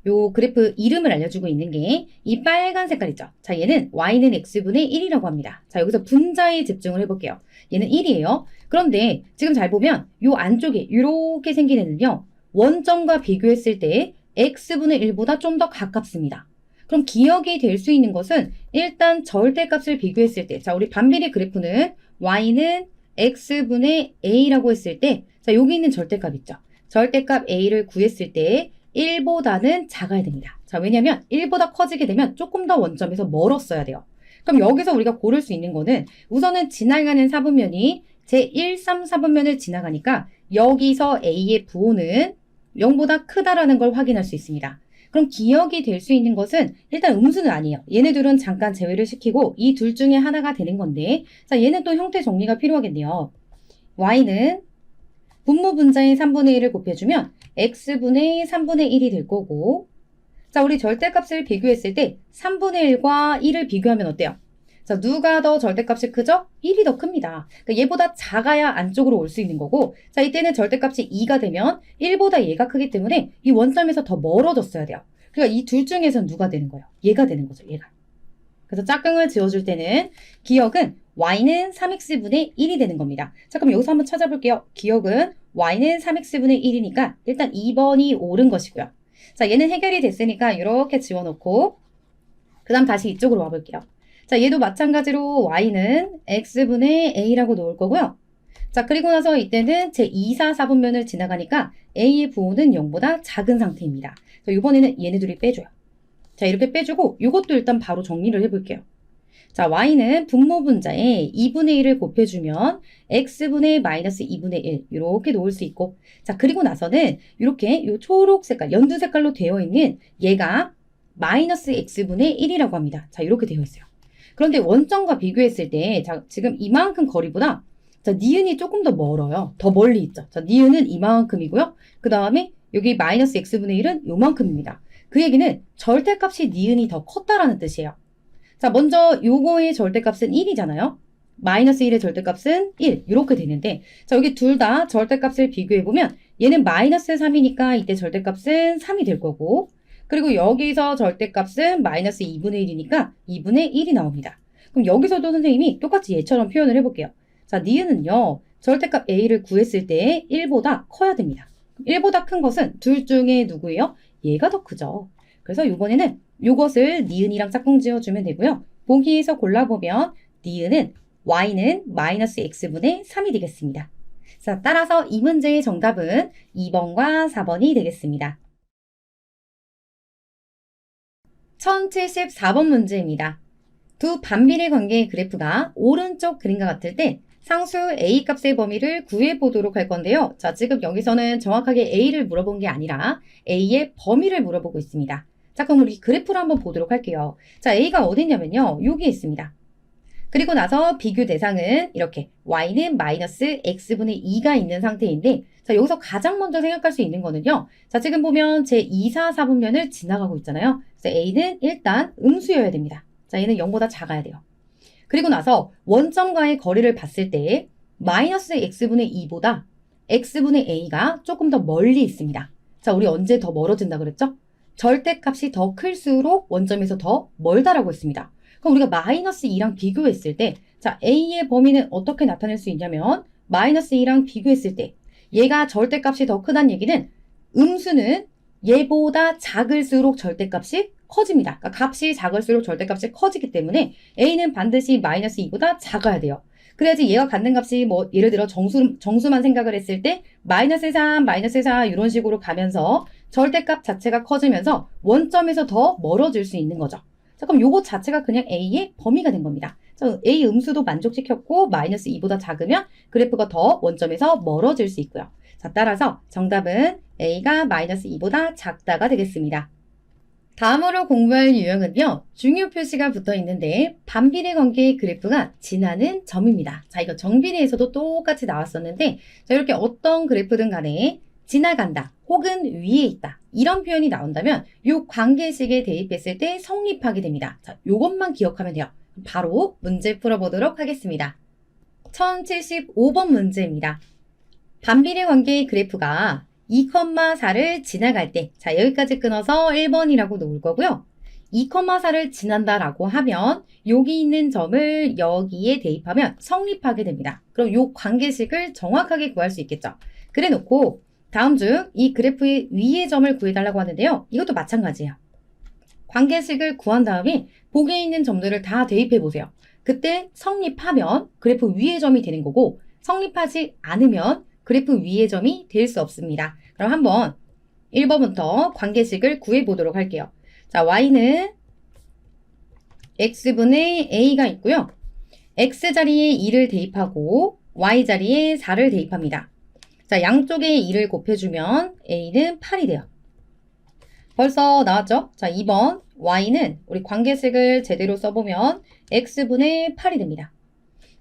[SPEAKER 1] 요 그래프 이름을 알려주고 있는 게 이 빨간 색깔 있죠. 자, 얘는 y는 x분의 1이라고 합니다. 자, 여기서 분자에 집중을 해볼게요. 얘는 1이에요. 그런데 지금 잘 보면 요 안쪽에 이렇게 생긴 애는요. 원점과 비교했을 때 x분의 1보다 좀 더 가깝습니다. 그럼 기억이 될 수 있는 것은 일단 절대값을 비교했을 때, 자, 우리 반비례 그래프는 y는 x분의 a라고 했을 때, 자, 여기 있는 절대값 있죠. 절대값 a를 구했을 때 1보다는 작아야 됩니다. 자, 왜냐면 1보다 커지게 되면 조금 더 원점에서 멀었어야 돼요. 그럼 여기서 우리가 고를 수 있는 거는 우선은 지나가는 사분면이 제 1, 3, 4분면을 지나가니까 여기서 a의 부호는 0보다 크다라는 걸 확인할 수 있습니다. 그럼 기억이 될 수 있는 것은 일단 음수는 아니에요. 얘네들은 잠깐 제외를 시키고 이 둘 중에 하나가 되는 건데, 자, 얘는 또 형태 정리가 필요하겠네요. y는 분모 분자인 3분의 1을 곱해주면 x분의 3분의 1이 될 거고, 자, 우리 절대값을 비교했을 때 3분의 1과 1을 비교하면 어때요? 자, 누가 더 절대값이 크죠? 1이 더 큽니다. 그러니까 얘보다 작아야 안쪽으로 올 수 있는 거고, 자, 이때는 절대값이 2가 되면 1보다 얘가 크기 때문에 이 원점에서 더 멀어졌어야 돼요. 그러니까 이 둘 중에서 누가 되는 거예요? 얘가 되는 거죠, 얘가. 그래서 짝꿍을 지어줄 때는 기억은 y는 3x분의 1이 되는 겁니다. 자, 그럼 여기서 한번 찾아볼게요. 기억은 y는 3x분의 1이니까 일단 2번이 옳은 것이고요. 자, 얘는 해결이 됐으니까 이렇게 지워놓고 그 다음 다시 이쪽으로 와볼게요. 자, 얘도 마찬가지로 y는 x분의 a라고 놓을 거고요. 자, 그리고 나서 이때는 제 2, 4, 4분면을 지나가니까 a의 부호는 0보다 작은 상태입니다. 자, 이번에는 얘네 둘이 빼줘요. 자, 이렇게 빼주고 이것도 일단 바로 정리를 해볼게요. 자, y는 분모 분자에 2분의 1을 곱해주면 x분의 마이너스 2분의 1 이렇게 놓을 수 있고, 자, 그리고 나서는 이렇게 요 초록 색깔, 연두 색깔로 되어 있는 얘가 마이너스 x분의 1이라고 합니다. 자, 이렇게 되어 있어요. 그런데 원점과 비교했을 때, 자, 지금 이만큼 거리보다 자, 니은이 조금 더 멀어요. 더 멀리 있죠. 자, 니은은 이만큼이고요. 그 다음에 여기 마이너스 x분의 1은 요만큼입니다. 그 얘기는 절대값이 니은이 더 컸다라는 뜻이에요. 자, 먼저 요거의 절대값은 1이잖아요. 마이너스 1의 절대값은 1 이렇게 되는데, 자, 여기 둘 다 절대값을 비교해보면 얘는 마이너스 3이니까 이때 절대값은 3이 될 거고, 그리고 여기서 절대값은 마이너스 2분의 1이니까 2분의 1이 나옵니다. 그럼 여기서도 선생님이 똑같이 얘처럼 표현을 해볼게요. 자, 니은은요, 절대값 a를 구했을 때 1보다 커야 됩니다. 1보다 큰 것은 둘 중에 누구예요? 얘가 더 크죠. 그래서 이번에는 이것을 니은이랑 짝꿍 지어주면 되고요. 보기에서 골라보면 니은은 y는 마이너스 x분의 3이 되겠습니다. 자, 따라서 이 문제의 정답은 2번과 4번이 되겠습니다. 1074번 문제입니다. 두 반비례 관계의 그래프가 오른쪽 그림과 같을 때 상수 a 값의 범위를 구해보도록 할 건데요. 자, 지금 여기서는 정확하게 a를 물어본 게 아니라 a의 범위를 물어보고 있습니다. 자, 그럼 우리 그래프를 한번 보도록 할게요. 자, a가 어디 있냐면요. 여기 있습니다. 그리고 나서 비교 대상은 이렇게 y는 마이너스 x분의 2가 있는 상태인데, 자, 여기서 가장 먼저 생각할 수 있는 거는요. 자, 지금 보면 제 2, 4, 4분면을 지나가고 있잖아요. 그래서 a는 일단 음수여야 됩니다. 자, 얘는 0보다 작아야 돼요. 그리고 나서 원점과의 거리를 봤을 때 마이너스 x분의 2보다 x분의 a가 조금 더 멀리 있습니다. 자, 우리 언제 더 멀어진다 그랬죠? 절대값이 더 클수록 원점에서 더 멀다라고 했습니다. 그럼 우리가 마이너스 2랑 비교했을 때, 자, a의 범위는 어떻게 나타낼 수 있냐면 마이너스 2랑 비교했을 때 얘가 절대값이 더 크다는 얘기는 음수는 얘보다 작을수록 절대값이 커집니다. 그러니까 값이 작을수록 절대값이 커지기 때문에 a는 반드시 마이너스 2보다 작아야 돼요. 그래야지 얘가 갖는 값이 뭐 예를 들어 정수만 생각을 했을 때 마이너스 3, 마이너스 4 이런 식으로 가면서 절대값 자체가 커지면서 원점에서 더 멀어질 수 있는 거죠. 자, 그럼 요거 자체가 그냥 a의 범위가 된 겁니다. 자, a 음수도 만족시켰고 마이너스 2보다 작으면 그래프가 더 원점에서 멀어질 수 있고요. 자, 따라서 정답은 a가 마이너스 2보다 작다가 되겠습니다. 다음으로 공부할 유형은요. 중요 표시가 붙어 있는데 반비례 관계의 그래프가 지나는 점입니다. 자, 이거 정비례에서도 똑같이 나왔었는데, 자, 이렇게 어떤 그래프든 간에 지나간다 혹은 위에 있다 이런 표현이 나온다면 이 관계식에 대입했을 때 성립하게 됩니다. 자, 요것만 기억하면 돼요. 바로 문제 풀어보도록 하겠습니다. 1075번 문제입니다. 반비례 관계의 그래프가 2,4를 지나갈 때, 자, 여기까지 끊어서 1번이라고 놓을 거고요. 2,4를 지난다라고 하면 여기 있는 점을 여기에 대입하면 성립하게 됩니다. 그럼 이 관계식을 정확하게 구할 수 있겠죠. 그래 놓고 다음 중 이 그래프의 위의 점을 구해달라고 하는데요. 이것도 마찬가지예요. 관계식을 구한 다음에 보기에 있는 점들을 다 대입해 보세요. 그때 성립하면 그래프 위의 점이 되는 거고, 성립하지 않으면 그래프 위의 점이 될 수 없습니다. 그럼 한번 1번부터 관계식을 구해보도록 할게요. 자, y는 x분의 a가 있고요. x 자리에 2를 대입하고 y 자리에 4를 대입합니다. 자, 양쪽에 2를 곱해주면 a는 8이 돼요. 벌써 나왔죠? 자, 2번 y는 우리 관계식을 제대로 써보면 x분의 8이 됩니다.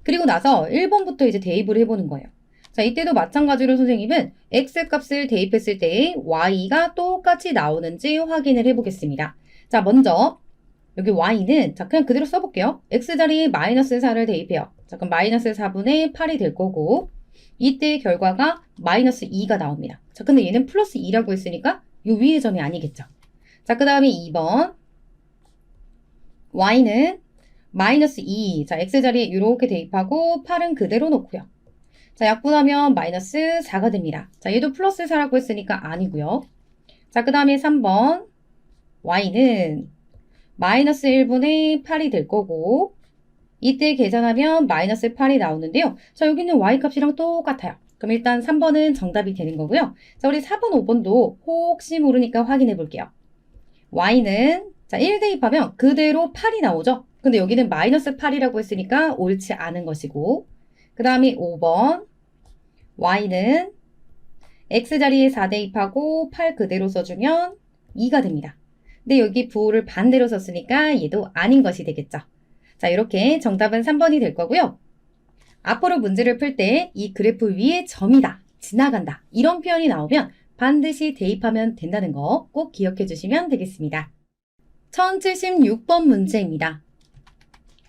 [SPEAKER 1] 그리고 나서 1번부터 이제 대입을 해보는 거예요. 자, 이때도 마찬가지로 선생님은 x값을 대입했을 때 y가 똑같이 나오는지 확인을 해보겠습니다. 자, 먼저 여기 y는 자, 그냥 그대로 써볼게요. x 자리에 마이너스 4를 대입해요. 자, 그럼 마이너스 4분의 8이 될 거고, 이때 결과가 마이너스 2가 나옵니다. 자, 근데 얘는 플러스 2라고 했으니까 이 위의 점이 아니겠죠. 자, 그 다음에 2번. y는 마이너스 2. 자, x자리에 이렇게 대입하고 8은 그대로 놓고요. 자, 약분하면 마이너스 4가 됩니다. 자, 얘도 플러스 4라고 했으니까 아니고요. 자, 그 다음에 3번. y는 마이너스 1분의 8이 될 거고 이때 계산하면 마이너스 8이 나오는데요. 자, 여기는 y 값이랑 똑같아요. 그럼 일단 3번은 정답이 되는 거고요. 자, 우리 4번, 5번도 혹시 모르니까 확인해 볼게요. y는 자, 1 대입하면 그대로 8이 나오죠. 근데 여기는 마이너스 8이라고 했으니까 옳지 않은 것이고 그 다음에 5번 y는 x자리에 4 대입하고 8 그대로 써주면 2가 됩니다. 근데 여기 부호를 반대로 썼으니까 얘도 아닌 것이 되겠죠. 자, 이렇게 정답은 3번이 될 거고요. 앞으로 문제를 풀 때 이 그래프 위에 점이다, 지나간다 이런 표현이 나오면 반드시 대입하면 된다는 거 꼭 기억해 주시면 되겠습니다. 1076번 문제입니다.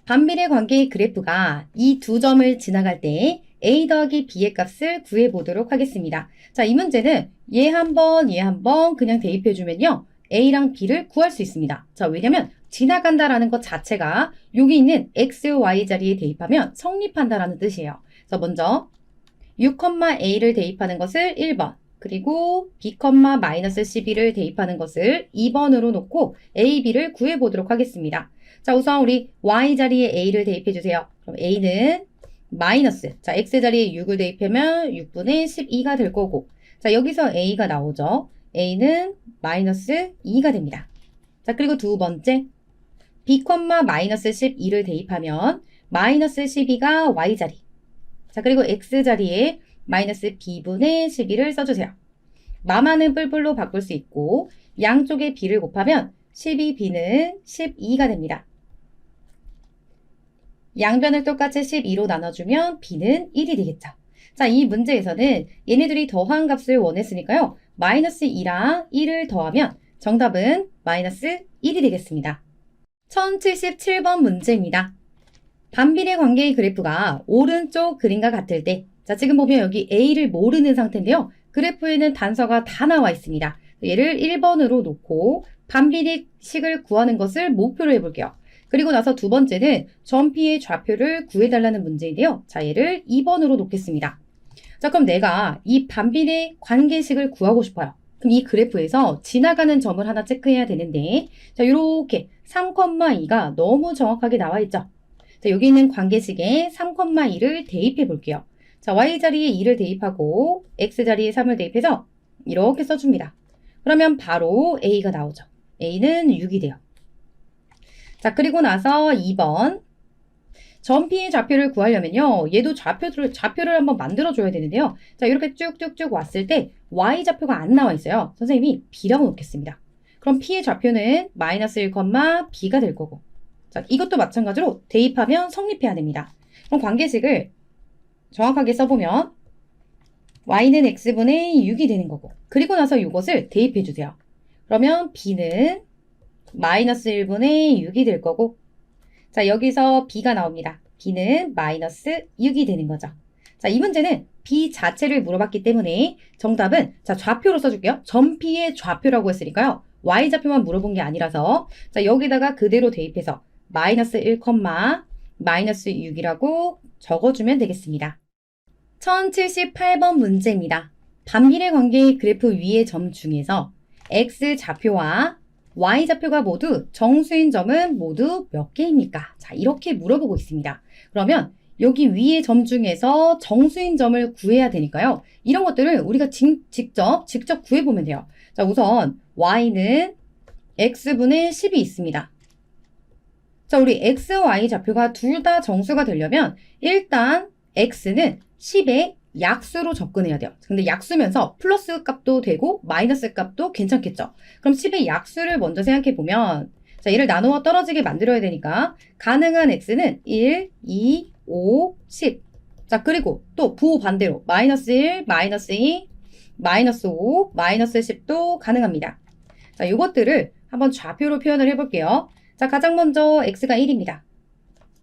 [SPEAKER 1] 반비례 관계의 그래프가 이 두 점을 지나갈 때 a 더하기 b의 값을 구해보도록 하겠습니다. 자, 이 문제는 얘 한 번, 얘 한 번 그냥 대입해주면요. a랑 b를 구할 수 있습니다. 자, 왜냐면 지나간다라는 것 자체가 여기 있는 x, y 자리에 대입하면 성립한다라는 뜻이에요. 그래서 먼저 6,a를 대입하는 것을 1번, 그리고 b, 마이너스 12를 대입하는 것을 2번으로 놓고 a, b를 구해보도록 하겠습니다. 자, 우선 우리 y 자리에 a를 대입해주세요. 그럼 a는 마이너스, 자, x 자리에 6을 대입하면 6분의 12가 될 거고, 자, 여기서 a가 나오죠. a는 마이너스 2가 됩니다. 자, 그리고 두 번째, b, 마이너스 12를 대입하면 마이너스 12가 y 자리, 자, 그리고 x 자리에 마이너스 b분의 12를 써주세요. 마마는 뿔뿔로 바꿀 수 있고 양쪽에 b를 곱하면 12b는 12가 됩니다. 양변을 똑같이 12로 나눠주면 b는 1이 되겠죠. 자, 이 문제에서는 얘네들이 더한 값을 원했으니까요. 마이너스 2랑 1을 더하면 정답은 마이너스 1이 되겠습니다. 1077번 문제입니다. 반비례 관계의 그래프가 오른쪽 그림과 같을 때, 자, 지금 보면 여기 a를 모르는 상태인데요. 그래프에는 단서가 다 나와 있습니다. 얘를 1번으로 놓고 반비례식을 구하는 것을 목표로 해볼게요. 그리고 나서 두 번째는 점 P의 좌표를 구해달라는 문제인데요. 자, 얘를 2번으로 놓겠습니다. 자, 그럼 내가 이 반비례 관계식을 구하고 싶어요. 그럼 이 그래프에서 지나가는 점을 하나 체크해야 되는데, 자, 요렇게 3,2가 너무 정확하게 나와 있죠. 자, 여기 있는 관계식에 3,2를 대입해 볼게요. 자, y자리에 2를 대입하고 x자리에 3을 대입해서 이렇게 써줍니다. 그러면 바로 a가 나오죠. a는 6이 돼요. 자, 그리고 나서 2번. 점 P의 좌표를 구하려면요. 얘도 좌표를 한번 만들어줘야 되는데요. 자, 이렇게 쭉쭉쭉 왔을 때 y좌표가 안 나와 있어요. 선생님이 b라고 놓겠습니다. 그럼 P의 좌표는 마이너스 1, b가 될 거고. 자, 이것도 마찬가지로 대입하면 성립해야 됩니다. 그럼 관계식을 정확하게 써보면 y는 x분의 6이 되는 거고. 그리고 나서 이것을 대입해 주세요. 그러면 b는 마이너스 1분의 6이 될 거고, 자, 여기서 b가 나옵니다. b는 마이너스 6이 되는 거죠. 자, 이 문제는 b 자체를 물어봤기 때문에 정답은, 자, 좌표로 써줄게요. 점 P의 좌표라고 했으니까요. y좌표만 물어본 게 아니라서, 자, 여기다가 그대로 대입해서 마이너스 1, 마이너스 6이라고 적어주면 되겠습니다. 1078번 문제입니다. 반비례 관계의 그래프 위의 점 중에서 x좌표와 y좌표가 모두 정수인 점은 모두 몇 개입니까? 자, 이렇게 물어보고 있습니다. 그러면 여기 위의 점 중에서 정수인 점을 구해야 되니까요. 이런 것들을 우리가 직접 구해보면 돼요. 자, 우선 y는 x분의 10이 있습니다. 자, 우리 x, y 좌표가 둘 다 정수가 되려면 일단 x는 10의 약수로 접근해야 돼요. 근데 약수면서 플러스 값도 되고 마이너스 값도 괜찮겠죠. 그럼 10의 약수를 먼저 생각해 보면, 자, 얘를 나누어 떨어지게 만들어야 되니까 가능한 x는 1, 2, 5, 10. 자, 그리고 또 부호 반대로 마이너스 1, 마이너스 2, 마이너스 5, 마이너스 10도 가능합니다. 자, 이것들을 한번 좌표로 표현을 해볼게요. 자, 가장 먼저 x가 1입니다.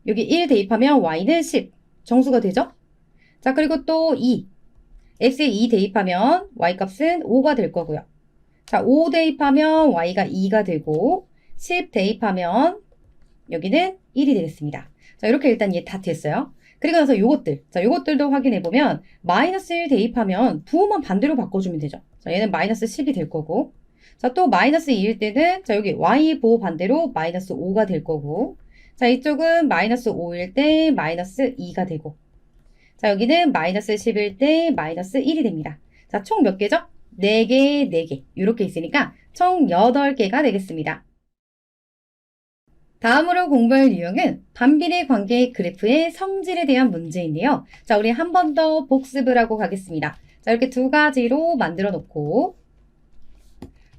[SPEAKER 1] 여기 1 대입하면 y는 10. 정수가 되죠? 자, 그리고 또 2. x에 2 대입하면 y 값은 5가 될 거고요. 자, 5 대입하면 y가 2가 되고 10 대입하면 여기는 1이 되겠습니다. 자, 이렇게 일단 얘 다 됐어요. 그리고 나서 요것들. 자, 요것들도 확인해 보면 마이너스 1 대입하면 부호만 반대로 바꿔주면 되죠. 자, 얘는 마이너스 10이 될 거고. 자, 또 마이너스 2일 때는 자, 여기 y 부호 반대로 마이너스 5가 될 거고. 자, 이쪽은 마이너스 5일 때 마이너스 2가 되고. 자, 여기는 마이너스 10일 때 마이너스 1이 됩니다. 자, 총 몇 개죠? 4개, 4개. 이렇게 있으니까 총 8개가 되겠습니다. 다음으로 공부할 유형은 반비례 관계의 그래프의 성질에 대한 문제인데요. 자, 우리 한 번 더 복습을 하고 가겠습니다. 자, 이렇게 두 가지로 만들어 놓고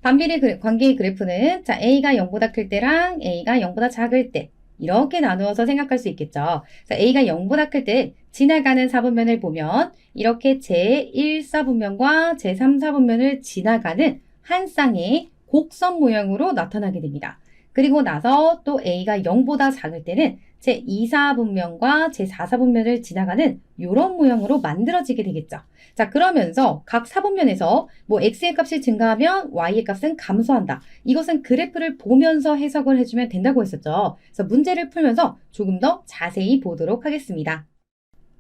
[SPEAKER 1] 반비례 관계의 그래프는 자, A가 0보다 클 때랑 A가 0보다 작을 때 이렇게 나누어서 생각할 수 있겠죠. 자, A가 0보다 클 때 지나가는 사분면을 보면 이렇게 제1사분면과 제3사분면을 지나가는 한 쌍의 곡선 모양으로 나타나게 됩니다. 그리고 나서 또 A가 0보다 작을 때는 제2사분면과 제4사분면을 지나가는 이런 모양으로 만들어지게 되겠죠. 자, 그러면서 각 사분면에서 뭐 x의 값이 증가하면 y의 값은 감소한다. 이것은 그래프를 보면서 해석을 해주면 된다고 했었죠. 그래서 문제를 풀면서 조금 더 자세히 보도록 하겠습니다.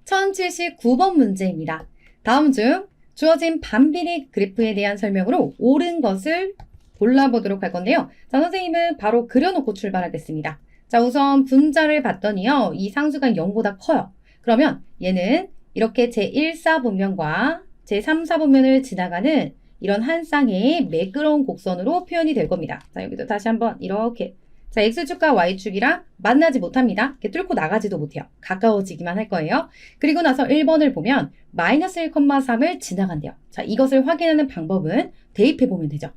[SPEAKER 1] 1079번 문제입니다. 다음 중 주어진 반비례 그래프에 대한 설명으로 옳은 것을 골라보도록 할 건데요. 자, 선생님은 바로 그려놓고 출발하겠습니다. 자, 우선 분자를 봤더니요. 이 상수가 0보다 커요. 그러면 얘는 이렇게 제1사분면과 제3사분면을 지나가는 이런 한 쌍의 매끄러운 곡선으로 표현이 될 겁니다. 자, 여기도 다시 한번 이렇게. 자, X축과 Y축이랑 만나지 못합니다. 이렇게 뚫고 나가지도 못해요. 가까워지기만 할 거예요. 그리고 나서 1번을 보면 마이너스 1,3을 지나간대요. 자, 이것을 확인하는 방법은 대입해보면 되죠.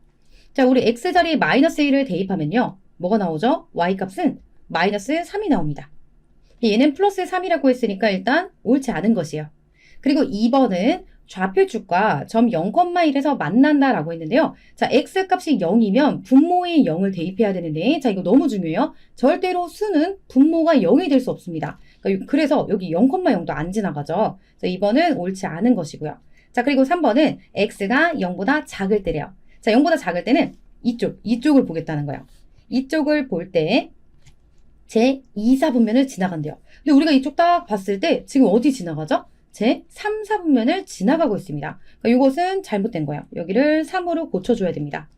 [SPEAKER 1] 자, 우리 x 자리에 마이너스 1을 대입하면요. 뭐가 나오죠? y값은 마이너스 3이 나옵니다. 얘는 플러스 3이라고 했으니까 일단 옳지 않은 것이에요. 그리고 2번은 좌표축과 점 0,1에서 만난다라고 했는데요. 자, x값이 0이면 분모의 0을 대입해야 되는데 자, 이거 너무 중요해요. 절대로 수는 분모가 0이 될 수 없습니다. 그래서 여기 0,0도 안 지나가죠. 자, 2번은 옳지 않은 것이고요. 자, 그리고 3번은 x가 0보다 작을 때래요. 자, 0보다 작을 때는 이쪽을 보겠다는 거예요. 이쪽을 볼 때 제2사분면을 지나간대요. 근데 우리가 이쪽 딱 봤을 때 지금 어디 지나가죠? 제3사분면을 지나가고 있습니다. 그러니까 이것은 잘못된 거예요. 여기를 3으로 고쳐줘야 됩니다.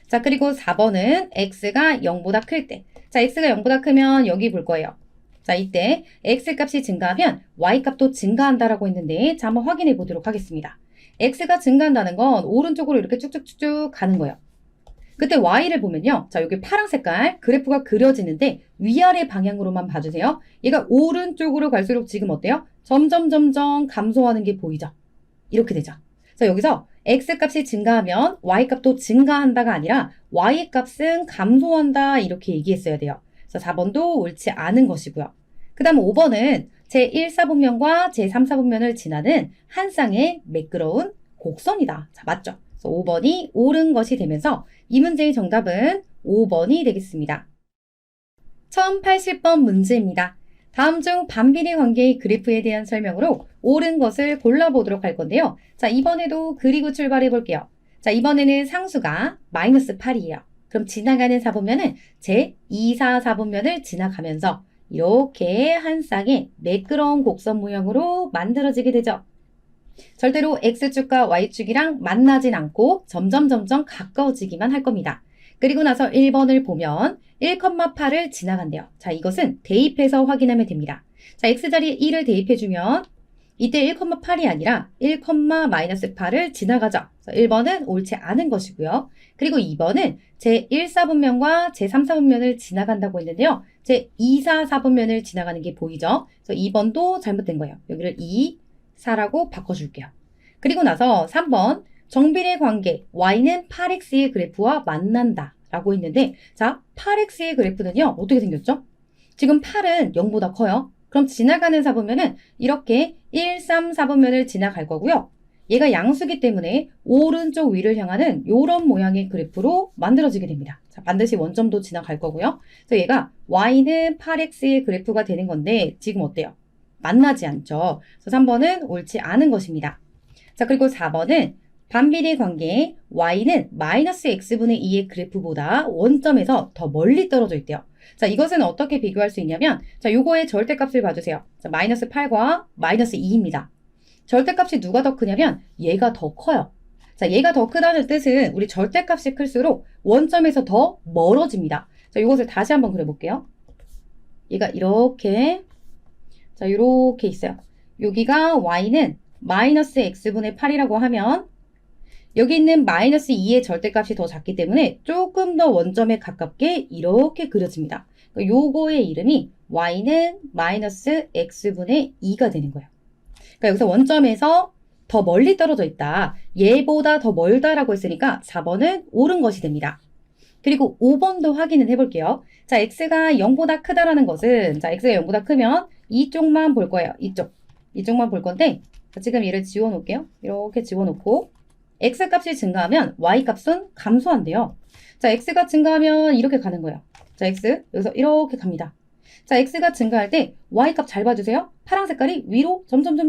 [SPEAKER 1] 자, 그리고 4번은 x가 0보다 클 때. 자, x가 0보다 크면 여기 볼 거예요. 자, 이때 x값이 증가하면 y값도 증가한다라고 했는데 자, 한번 확인해 보도록 하겠습니다. x가 증가한다는 건 오른쪽으로 이렇게 쭉쭉쭉쭉 가는 거예요. 그때 y를 보면요. 자, 여기 파란 색깔 그래프가 그려지는데 위아래 방향으로만 봐주세요. 얘가 오른쪽으로 갈수록 지금 어때요? 점점 감소하는 게 보이죠? 이렇게 되죠. 자, 여기서 x값이 증가하면 y값도 증가한다가 아니라 y값은 감소한다 이렇게 얘기했어야 돼요. 그래서 4번도 옳지 않은 것이고요. 그 다음 5번은 제1사분면과 제3사분면을 지나는 한 쌍의 매끄러운 곡선이다. 자, 맞죠? 그래서 5번이 옳은 것이 되면서 이 문제의 정답은 5번이 되겠습니다. 1080번 문제입니다. 다음 중 반비례 관계의 그래프에 대한 설명으로 옳은 것을 골라보도록 할 건데요. 자, 이번에도 그리고 출발해 볼게요. 자, 이번에는 상수가 마이너스 8이에요. 그럼 지나가는 사분면은 제2사분면을 지나가면서 이렇게 한 쌍의 매끄러운 곡선 모양으로 만들어지게 되죠. 절대로 X축과 Y축이랑 만나진 않고 점점 가까워지기만 할 겁니다. 그리고 나서 1번을 보면 1,8을 지나간대요. 자, 이것은 대입해서 확인하면 됩니다. 자, X자리에 1을 대입해주면 이때 1,8이 아니라 1,-8을 지나가죠. 1번은 옳지 않은 것이고요. 그리고 2번은 제1사분면과 제3사분면을 지나간다고 했는데요. 제2사분면을 지나가는 게 보이죠? 그래서 2번도 잘못된 거예요. 여기를 2, 4라고 바꿔줄게요. 그리고 나서 3번 정비례 관계 y는 8x의 그래프와 만난다 라고 했는데 자, 8x의 그래프는요. 어떻게 생겼죠? 지금 8은 0보다 커요. 그럼 지나가는 사분면은 이렇게 1, 3, 4분면을 지나갈 거고요. 얘가 양수기 때문에 오른쪽 위를 향하는 이런 모양의 그래프로 만들어지게 됩니다. 자, 반드시 원점도 지나갈 거고요. 그래서 얘가 y는 8x의 그래프가 되는 건데 지금 어때요? 만나지 않죠. 그래서 3번은 옳지 않은 것입니다. 자, 그리고 4번은 반비례 관계에 y는 마이너스 x분의 2의 그래프보다 원점에서 더 멀리 떨어져 있대요. 자, 이것은 어떻게 비교할 수 있냐면, 자, 요거의 절대값을 봐주세요. 자, 마이너스 8과 마이너스 2입니다. 절대값이 누가 더 크냐면 얘가 더 커요. 자, 얘가 더 크다는 뜻은 우리 절대값이 클수록 원점에서 더 멀어집니다. 자, 이것을 다시 한번 그려볼게요. 얘가 이렇게, 자, 이렇게 있어요. 여기가 y는 마이너스 x분의 8이라고 하면 여기 있는 마이너스 2의 절대값이 더 작기 때문에 조금 더 원점에 가깝게 이렇게 그려집니다. 요거의 이름이 y는 마이너스 x분의 2가 되는 거예요. 그러니까 여기서 원점에서 더 멀리 떨어져 있다. 얘보다 더 멀다라고 했으니까 4번은 옳은 것이 됩니다. 그리고 5번도 확인을 해볼게요. 자, x가 0보다 크다라는 것은, 자, x가 0보다 크면 이쪽만 볼 거예요. 이쪽만 볼 건데, 자, 지금 얘를 지워놓을게요. 이렇게 지워놓고, x 값이 증가하면 y 값은 감소한대요. 자, x가 증가하면 이렇게 가는 거예요. 자, x, 여기서 이렇게 갑니다. 자, x가 증가할 때 y 값 잘 봐주세요. 파란 색깔이 위로 점점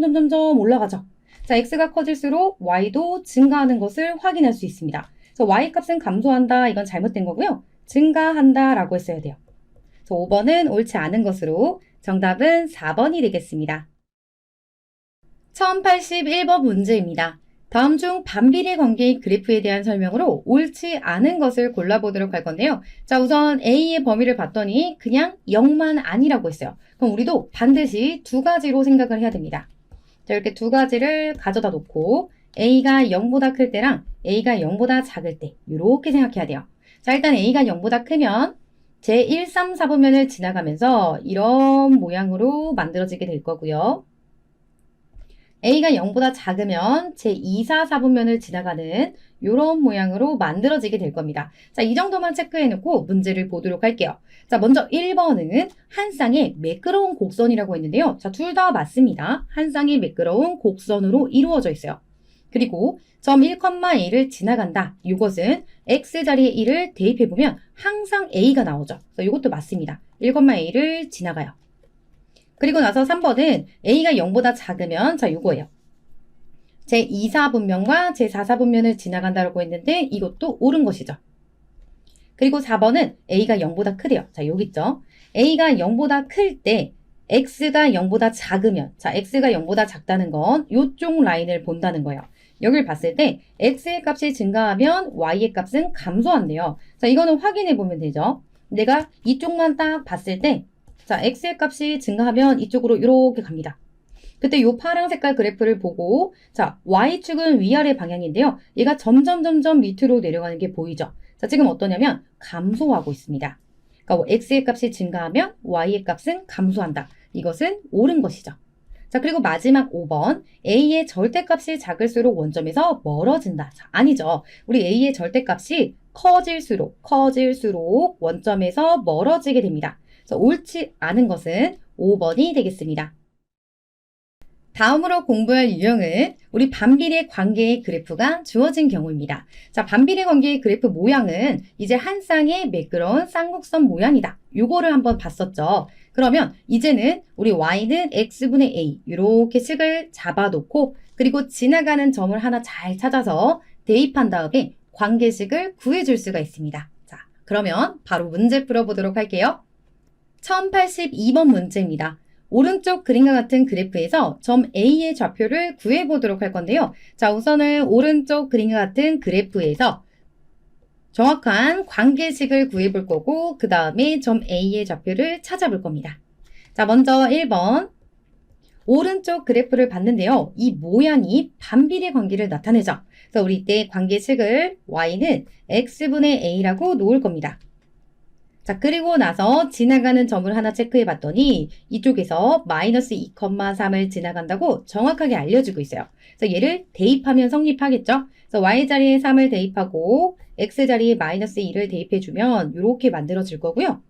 [SPEAKER 1] 올라가죠. 자, x가 커질수록 y도 증가하는 것을 확인할 수 있습니다. 그래서 y값은 감소한다. 이건 잘못된 거고요. 증가한다 라고 했어야 돼요. 그래서 5번은 옳지 않은 것으로 정답은 4번이 되겠습니다. 1081번 문제입니다. 다음 중 반비례 관계의 그래프에 대한 설명으로 옳지 않은 것을 골라보도록 할 건데요. 자, 우선 A의 범위를 봤더니 그냥 0만 아니라고 했어요. 그럼 우리도 반드시 두 가지로 생각을 해야 됩니다. 자, 이렇게 두 가지를 가져다 놓고 A가 0보다 클 때랑 A가 0보다 작을 때 이렇게 생각해야 돼요. 자, 일단 A가 0보다 크면 제1, 3, 4분면을 지나가면서 이런 모양으로 만들어지게 될 거고요. A가 0보다 작으면 제2, 4, 4분면을 지나가는 이런 모양으로 만들어지게 될 겁니다. 자, 이 정도만 체크해놓고 문제를 보도록 할게요. 자, 먼저 1번은 한 쌍의 매끄러운 곡선이라고 했는데요. 자, 둘 다 맞습니다. 한 쌍의 매끄러운 곡선으로 이루어져 있어요. 그리고 점 1,A를 지나간다. 이것은 X자리에 1을 대입해보면 항상 A가 나오죠. 그래서 이것도 맞습니다. 1,A를 지나가요. 그리고 나서 3번은 A가 0보다 작으면 자, 요거예요. 제2, 4분면과 제4, 4분면을 지나간다고 했는데 이것도 옳은 것이죠. 그리고 4번은 A가 0보다 크대요. 자, 여기 있죠. A가 0보다 클 때 X가 0보다 작으면, 자, X가 0보다 작다는 건 이쪽 라인을 본다는 거예요. 여기를 봤을 때 X의 값이 증가하면 Y의 값은 감소한대요. 자, 이거는 확인해 보면 되죠. 내가 이쪽만 딱 봤을 때 자, x의 값이 증가하면 이쪽으로 이렇게 갑니다. 그때 이 파란 색깔 그래프를 보고 자, y축은 위아래 방향인데요. 얘가 점점 밑으로 내려가는 게 보이죠? 자, 지금 어떠냐면 감소하고 있습니다. 그러니까 x의 값이 증가하면 y의 값은 감소한다. 이것은 옳은 것이죠. 자, 그리고 마지막 5번 a의 절대값이 작을수록 원점에서 멀어진다. 자, 아니죠. 우리 a의 절대값이 커질수록 원점에서 멀어지게 됩니다. 그래서 옳지 않은 것은 5번이 되겠습니다. 다음으로 공부할 유형은 우리 반비례 관계의 그래프가 주어진 경우입니다. 자, 반비례 관계의 그래프 모양은 이제 한 쌍의 매끄러운 쌍곡선 모양이다. 요거를 한번 봤었죠. 그러면 이제는 우리 y는 x분의 a 이렇게 식을 잡아놓고 그리고 지나가는 점을 하나 잘 찾아서 대입한 다음에 관계식을 구해줄 수가 있습니다. 자, 그러면 바로 문제 풀어보도록 할게요. 1082번 문제입니다. 오른쪽 그림과 같은 그래프에서 점 A의 좌표를 구해보도록 할 건데요. 자, 우선은 오른쪽 그림과 같은 그래프에서 정확한 관계식을 구해볼 거고 그 다음에 점 A의 좌표를 찾아볼 겁니다. 자, 먼저 1번 오른쪽 그래프를 봤는데요. 이 모양이 반비례 관계를 나타내죠. 그래서 우리 이때 관계식을 y는 x분의 a라고 놓을 겁니다. 자, 그리고 나서 지나가는 점을 하나 체크해 봤더니 이쪽에서 마이너스 2,3을 지나간다고 정확하게 알려주고 있어요. 그래서 얘를 대입하면 성립하겠죠? 그래서 y자리에 3을 대입하고 x자리에 마이너스 2를 대입해주면 이렇게 만들어질 거고요.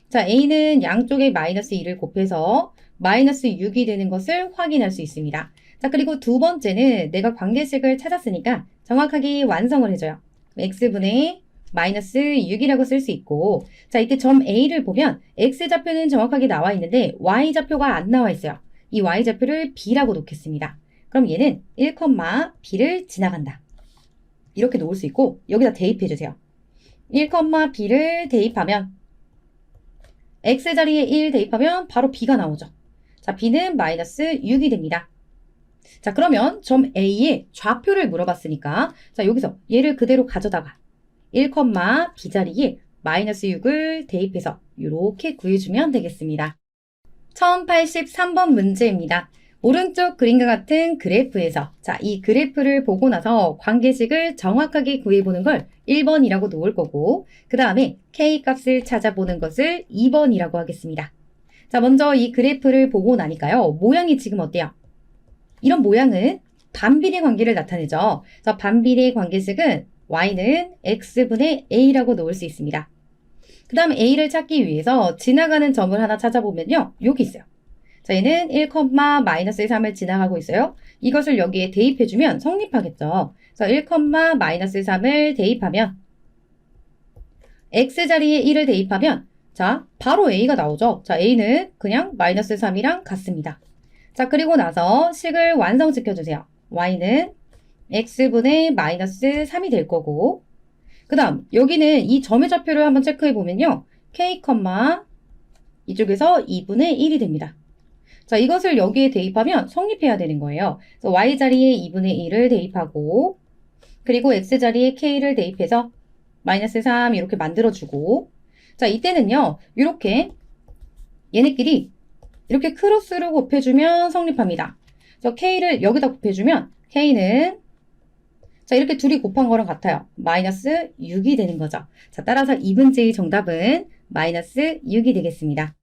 [SPEAKER 1] 자, a는 양쪽에 마이너스 2를 곱해서 마이너스 6이 되는 것을 확인할 수 있습니다. 자, 그리고 두 번째는 내가 관계식을 찾았으니까 정확하게 완성을 해줘요. x분의 마이너스 6이라고 쓸 수 있고 자, 이때 점 A를 보면 X좌표는 정확하게 나와 있는데 Y좌표가 안 나와 있어요. 이 Y좌표를 B라고 놓겠습니다. 그럼 얘는 1, B를 지나간다. 이렇게 놓을 수 있고 여기다 대입해주세요. 1,b를 대입하면 x 자리에 1 대입하면 바로 b가 나오죠. 자, b는 마이너스 6이 됩니다. 자, 그러면 점 A의 좌표를 물어봤으니까 자, 여기서 얘를 그대로 가져다가 1, b 자리에 마이너스 6을 대입해서 이렇게 구해주면 되겠습니다. 1083번 문제입니다. 오른쪽 그림과 같은 그래프에서 자, 이 그래프를 보고 나서 관계식을 정확하게 구해보는 걸 1번이라고 놓을 거고 그 다음에 K값을 찾아보는 것을 2번이라고 하겠습니다. 자, 먼저 이 그래프를 보고 나니까요. 모양이 지금 어때요? 이런 모양은 반비례 관계를 나타내죠. 자, 반비례 관계식은 y는 x분의 a라고 놓을 수 있습니다. 그 다음 a를 찾기 위해서 지나가는 점을 하나 찾아보면요. 여기 있어요. 자, 얘는 1, 마이너스 3을 지나가고 있어요. 이것을 여기에 대입해주면 성립하겠죠. 그래서 1, 마이너스 3을 대입하면 x 자리에 1을 대입하면 자, 바로 a가 나오죠. 자, a는 그냥 마이너스 3이랑 같습니다. 자, 그리고 나서 식을 완성시켜주세요. y는 x분의 마이너스 3이 될 거고 그 다음 여기는 이 점의 좌표를 한번 체크해보면요. k, 이쪽에서 2분의 1이 됩니다. 자, 이것을 여기에 대입하면 성립해야 되는 거예요. 그래서 y 자리에 2분의 1을 대입하고 그리고 x 자리에 k를 대입해서 마이너스 3 이렇게 만들어주고 자, 이때는요. 이렇게 얘네끼리 이렇게 크로스로 곱해주면 성립합니다. 그래서 k를 여기다 곱해주면 k는 자, 이렇게 둘이 곱한 거랑 같아요. 마이너스 6이 되는 거죠. 자, 따라서 2번째의 정답은 마이너스 6이 되겠습니다.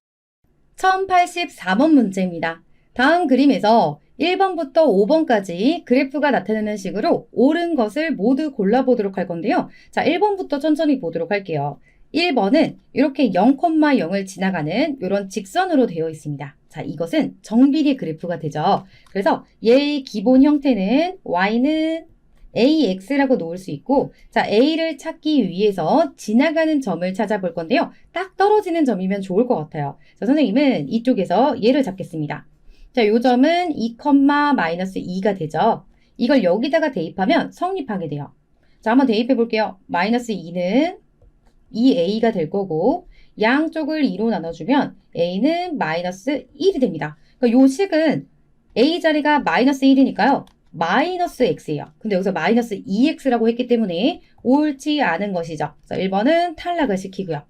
[SPEAKER 1] 1084번 문제입니다. 다음 그림에서 1번부터 5번까지 그래프가 나타나는 식으로 옳은 것을 모두 골라보도록 할 건데요. 자, 1번부터 천천히 보도록 할게요. 1번은 이렇게 0,0을 지나가는 이런 직선으로 되어 있습니다. 자, 이것은 정비례 그래프가 되죠. 그래서 얘의 기본 형태는 y는 AX라고 놓을 수 있고 자, A를 찾기 위해서 지나가는 점을 찾아볼 건데요. 딱 떨어지는 점이면 좋을 것 같아요. 자, 선생님은 이쪽에서 얘를 잡겠습니다. 자, 요 점은 2, 마이너스 2가 되죠. 이걸 여기다가 대입하면 성립하게 돼요. 자, 한번 대입해 볼게요. 마이너스 2는 2a가 될 거고 양쪽을 2로 나눠주면 a는 마이너스 1이 됩니다. 그러니까 요 식은 a 자리가 마이너스 1이니까요. 마이너스 x예요. 근데 여기서 마이너스 2x라고 했기 때문에 옳지 않은 것이죠. 그래서 1번은 탈락을 시키고요.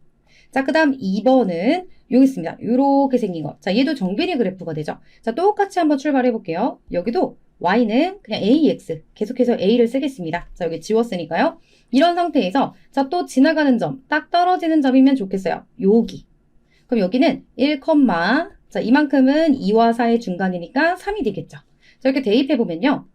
[SPEAKER 1] 자, 그 다음 2번은 여기 있습니다. 이렇게 생긴 거. 자, 얘도 정비례 그래프가 되죠. 자, 똑같이 한번 출발해 볼게요. 여기도 y는 그냥 ax 계속해서 a를 쓰겠습니다. 자, 여기 지웠으니까요. 이런 상태에서 자, 또 지나가는 점, 딱 떨어지는 점이면 좋겠어요. 여기. 그럼 여기는 1, 자, 이만큼은 2와 4의 중간이니까 3이 되겠죠. 자, 이렇게 대입해 보면요.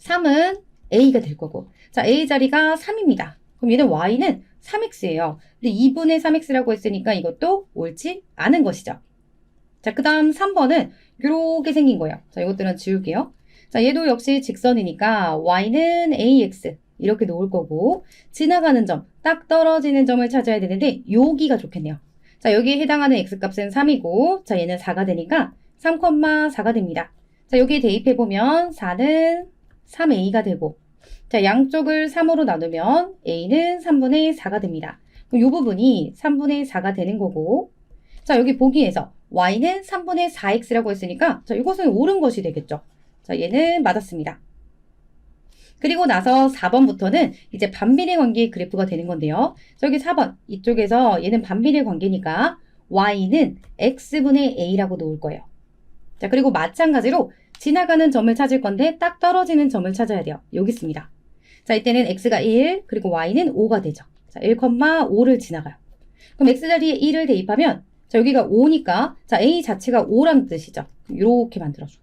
[SPEAKER 1] 3은 a가 될 거고 자, a 자리가 3입니다. 그럼 얘는 y는 3x예요. 근데 2분의 3x라고 했으니까 이것도 옳지 않은 것이죠. 자, 그 다음 3번은 이렇게 생긴 거예요. 자, 이것들은 지울게요. 자, 얘도 역시 직선이니까 y는 ax 이렇게 놓을 거고 지나가는 점, 딱 떨어지는 점을 찾아야 되는데 여기가 좋겠네요. 자, 여기에 해당하는 x값은 3이고 자, 얘는 4가 되니까 3,4가 됩니다. 자, 여기에 대입해보면 4는 3a가 되고 자, 양쪽을 3으로 나누면 a는 3분의 4가 됩니다. 그럼 이 부분이 3분의 4가 되는 거고 자, 여기 보기에서 y는 3분의 4x라고 했으니까 자, 이것은 옳은 것이 되겠죠. 자, 얘는 맞았습니다. 그리고 나서 4번부터는 이제 반비례 관계의 그래프가 되는 건데요. 저기 4번 이쪽에서 얘는 반비례 관계니까 y는 x분의 a라고 놓을 거예요. 자, 그리고 마찬가지로 지나가는 점을 찾을 건데 딱 떨어지는 점을 찾아야 돼요. 여기 있습니다. 자, 이때는 x가 1 그리고 y는 5가 되죠. 자, 1,5를 지나가요. 그럼 x 자리에 1을 대입하면 자, 여기가 5니까 자, a 자체가 5라는 뜻이죠. 이렇게 만들어줘.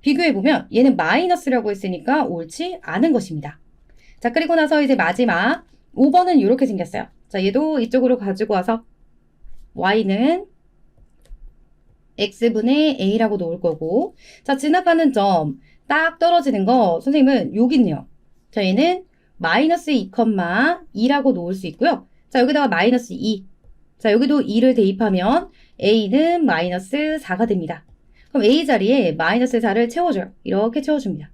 [SPEAKER 1] 비교해보면 얘는 마이너스라고 했으니까 옳지 않은 것입니다. 자, 그리고 나서 이제 마지막 5번은 이렇게 생겼어요. 자, 얘도 이쪽으로 가지고 와서 y는 x분의 a라고 놓을 거고 자, 지나가는 점 딱 떨어지는 거 선생님은 여기 있네요. 자, 얘는 마이너스 2,2라고 놓을 수 있고요. 자, 여기다가 마이너스 2 자, 여기도 2를 대입하면 a는 마이너스 4가 됩니다. 그럼 a 자리에 마이너스 4를 채워줘요. 이렇게 채워줍니다.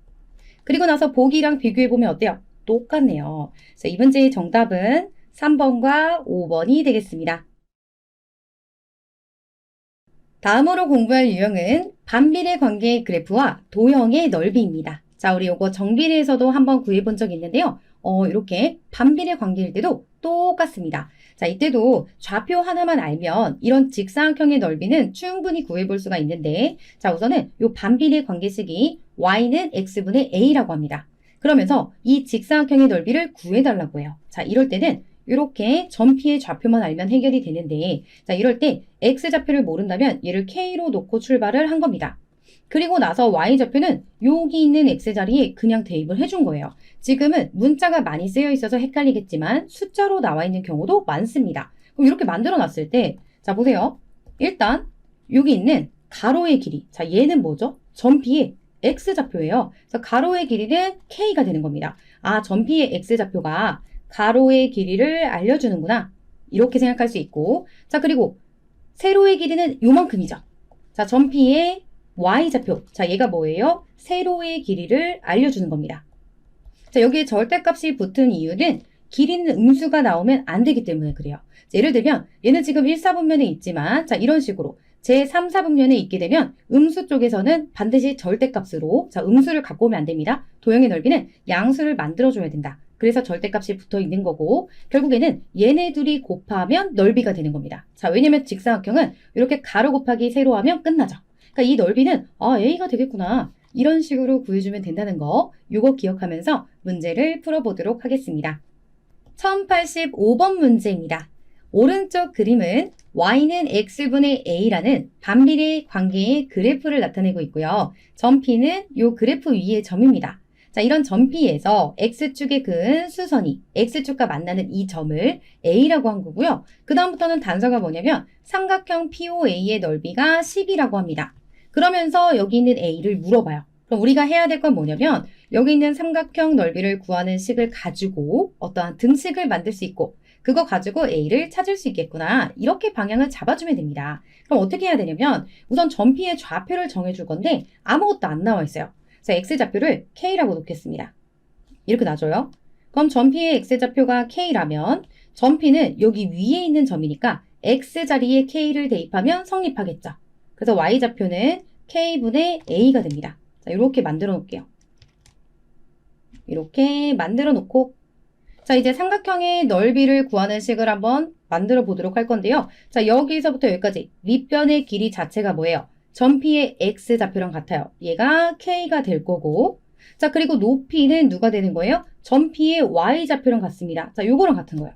[SPEAKER 1] 그리고 나서 보기랑 비교해보면 어때요? 똑같네요. 그래서 이 문제의 정답은 3번과 5번이 되겠습니다. 다음으로 공부할 유형은 반비례 관계의 그래프와 도형의 넓이입니다. 자, 우리 요거 정비례에서도 한번 구해본 적 있는데요. 이렇게 반비례 관계일 때도 똑같습니다. 자, 이때도 좌표 하나만 알면 이런 직사각형의 넓이는 충분히 구해볼 수가 있는데, 자, 우선은 요 반비례 관계식이 y는 x분의 a라고 합니다. 그러면서 이 직사각형의 넓이를 구해달라고 해요. 자, 이럴 때는 이렇게 전피의 좌표만 알면 해결이 되는데, 자, 이럴 때 x좌표를 모른다면 얘를 k로 놓고 출발을 한 겁니다. 그리고 나서 y좌표는 여기 있는 x자리에 그냥 대입을 해준 거예요. 지금은 문자가 많이 쓰여 있어서 헷갈리겠지만 숫자로 나와 있는 경우도 많습니다. 그럼 이렇게 만들어 놨을 때, 자, 보세요. 일단 여기 있는 가로의 길이, 자, 얘는 뭐죠? 전피의 x좌표예요. 그래서 가로의 길이는 k가 되는 겁니다. 아, 전피의 x좌표가 가로의 길이를 알려주는구나. 이렇게 생각할 수 있고, 자, 그리고 세로의 길이는 요만큼이죠. 자, 전피의 y좌표. 자, 얘가 뭐예요? 세로의 길이를 알려주는 겁니다. 자, 여기에 절대값이 붙은 이유는 길이는 음수가 나오면 안 되기 때문에 그래요. 자, 예를 들면 얘는 지금 1, 4분면에 있지만, 자, 이런 식으로 제 3, 4분면에 있게 되면 음수 쪽에서는 반드시 절대값으로, 자, 음수를 갖고 오면 안 됩니다. 도형의 넓이는 양수를 만들어줘야 된다. 그래서 절대값이 붙어 있는 거고, 결국에는 얘네 둘이 곱하면 넓이가 되는 겁니다. 자, 왜냐면 직사각형은 이렇게 가로 곱하기 세로 하면 끝나죠. 그러니까 이 넓이는 a가 되겠구나. 이런 식으로 구해주면 된다는 거, 요거 기억하면서 문제를 풀어보도록 하겠습니다. 1085번 문제입니다. 오른쪽 그림은 y는 x분의 a라는 반비례 관계의 그래프를 나타내고 있고요. 점P는 요 그래프 위의 점입니다. 자, 이런 점P에서 x축에 그은 수선이 x축과 만나는 이 점을 a라고 한 거고요. 그 다음부터는 단서가 뭐냐면 삼각형 POA의 넓이가 10이라고 합니다. 그러면서 여기 있는 a를 물어봐요. 그럼 우리가 해야 될 건 뭐냐면 여기 있는 삼각형 넓이를 구하는 식을 가지고 어떠한 등식을 만들 수 있고 그거 가지고 a를 찾을 수 있겠구나. 이렇게 방향을 잡아주면 됩니다. 그럼 어떻게 해야 되냐면 우선 점P의 좌표를 정해줄 건데 아무것도 안 나와 있어요. 자, x좌표를 k라고 놓겠습니다. 이렇게 놔줘요. 그럼 점P의 x좌표가 k라면 점P는 여기 위에 있는 점이니까 x자리에 k를 대입하면 성립하겠죠. 그래서 y좌표는 k분의 a가 됩니다. 자, 이렇게 만들어 놓을게요. 이렇게 만들어 놓고, 자, 이제 삼각형의 넓이를 구하는 식을 한번 만들어 보도록 할 건데요. 자, 여기서부터 여기까지 밑변의 길이 자체가 뭐예요? 점P의 x좌표랑 같아요. 얘가 k가 될 거고, 자, 그리고 높이는 누가 되는 거예요? 점P의 y좌표랑 같습니다. 자, 요거랑 같은 거예요.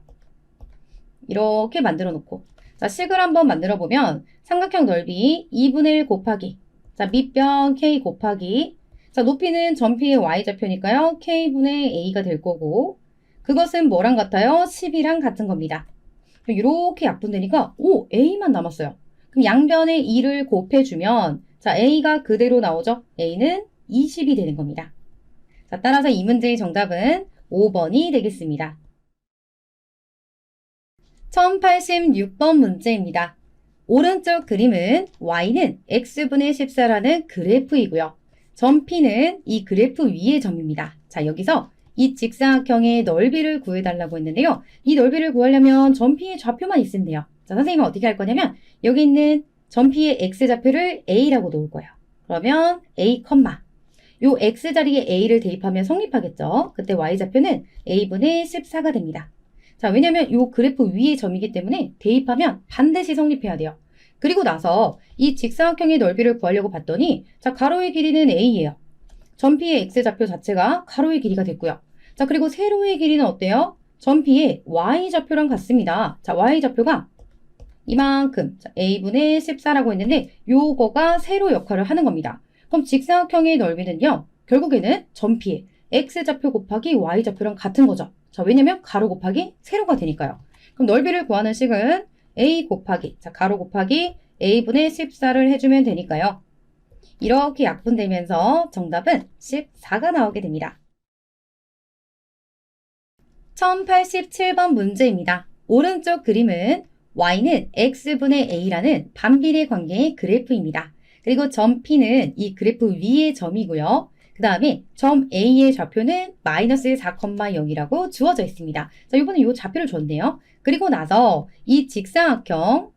[SPEAKER 1] 이렇게 만들어 놓고, 자, 식을 한번 만들어 보면 삼각형 넓이 2분의 1 곱하기, 자, 밑변 k 곱하기, 자, 높이는 점P의 y좌표니까요. k분의 a가 될 거고, 그것은 뭐랑 같아요? 10이랑 같은 겁니다. 이렇게 약분되니까, 오, a만 남았어요. 그럼 양변에 2를 곱해주면, 자, a가 그대로 나오죠? a는 20이 되는 겁니다. 자, 따라서 이 문제의 정답은 5번이 되겠습니다. 1086번 문제입니다. 오른쪽 그림은 y는 x분의 14라는 그래프이고요. 점 P는 이 그래프 위의 점입니다. 자, 여기서 이 직사각형의 넓이를 구해달라고 했는데요. 이 넓이를 구하려면 점 P의 좌표만 있으면 돼요. 자, 선생님은 어떻게 할 거냐면 여기 있는 점 P의 x좌표를 a라고 놓을 거예요. 그러면 a, 요 x자리에 a를 대입하면 성립하겠죠. 그때 y좌표는 a분의 14가 됩니다. 자, 왜냐면 요 그래프 위의 점이기 때문에 대입하면 반드시 성립해야 돼요. 그리고 나서 이 직사각형의 넓이를 구하려고 봤더니 자, 가로의 길이는 a예요. 점P의 x좌표 자체가 가로의 길이가 됐고요. 자, 그리고 세로의 길이는 어때요? 점P의 y좌표랑 같습니다. 자, y좌표가 이만큼, 자, a분의 14라고 했는데 요거가 세로 역할을 하는 겁니다. 그럼 직사각형의 넓이는요. 결국에는 점P의 x좌표 곱하기 y좌표랑 같은 거죠. 자, 왜냐면 가로 곱하기 세로가 되니까요. 그럼 넓이를 구하는 식은 a 곱하기, 자, 가로 곱하기 a분의 14를 해주면 되니까요. 이렇게 약분되면서 정답은 14가 나오게 됩니다. 1087번 문제입니다. 오른쪽 그림은 y는 x분의 a라는 반비례 관계의 그래프입니다. 그리고 점 P는 이 그래프 위의 점이고요. 그 다음에 점 A의 좌표는 마이너스 4,0이라고 주어져 있습니다. 자, 이번에 이 좌표를 줬네요. 그리고 나서 이 직사각형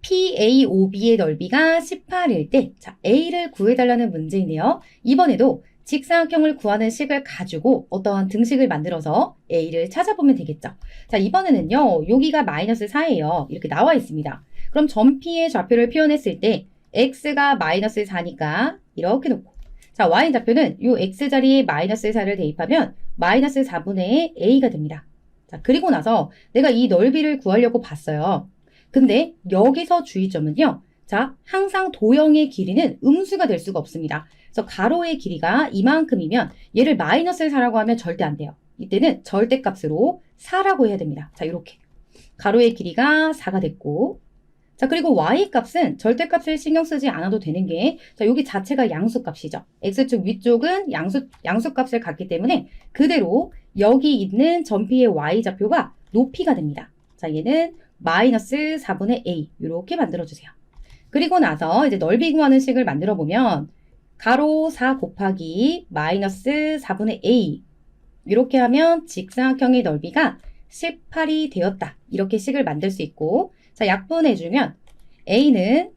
[SPEAKER 1] PAOB의 넓이가 18일 때, 자, A를 구해달라는 문제이네요. 이번에도 직사각형을 구하는 식을 가지고 어떠한 등식을 만들어서 A를 찾아보면 되겠죠. 자, 이번에는요, 여기가 마이너스 4예요. 이렇게 나와 있습니다. 그럼 점 P의 좌표를 표현했을 때 X가 마이너스 4니까 이렇게 놓고, 자, Y 좌표는 이 X 자리에 마이너스 4를 대입하면 마이너스 4분의 A가 됩니다. 자, 그리고 나서 내가 이 넓이를 구하려고 봤어요. 근데 여기서 주의점은요. 자, 항상 도형의 길이는 음수가 될 수가 없습니다. 그래서 가로의 길이가 이만큼이면 얘를 마이너스 4라고 하면 절대 안 돼요. 이때는 절대값으로 4라고 해야 됩니다. 자, 이렇게. 가로의 길이가 4가 됐고, 자, 그리고 y값은 절대값을 신경 쓰지 않아도 되는 게, 자, 여기 자체가 양수값이죠. x축 위쪽은 양수값을 갖기 때문에 그대로 여기 있는 점P의 y좌표가 높이가 됩니다. 자, 얘는 마이너스 4분의 a 이렇게 만들어주세요. 그리고 나서 이제 넓이 구하는 식을 만들어 보면 가로 4 곱하기 마이너스 4분의 a 이렇게 하면 직사각형의 넓이가 18이 되었다. 이렇게 식을 만들 수 있고, 자, 약분해주면 a는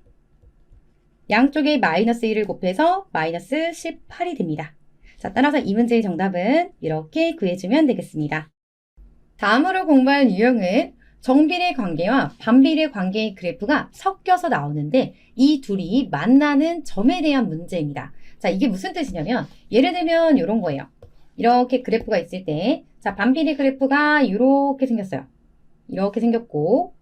[SPEAKER 1] 양쪽에 마이너스 1을 곱해서 마이너스 18이 됩니다. 자, 따라서 이 문제의 정답은 이렇게 구해주면 되겠습니다. 다음으로 공부할 유형은 정비례 관계와 반비례 관계의 그래프가 섞여서 나오는데 이 둘이 만나는 점에 대한 문제입니다. 자, 이게 무슨 뜻이냐면 예를 들면 이런 거예요. 이렇게 그래프가 있을 때, 자, 반비례 그래프가 이렇게 생겼어요. 이렇게 생겼고,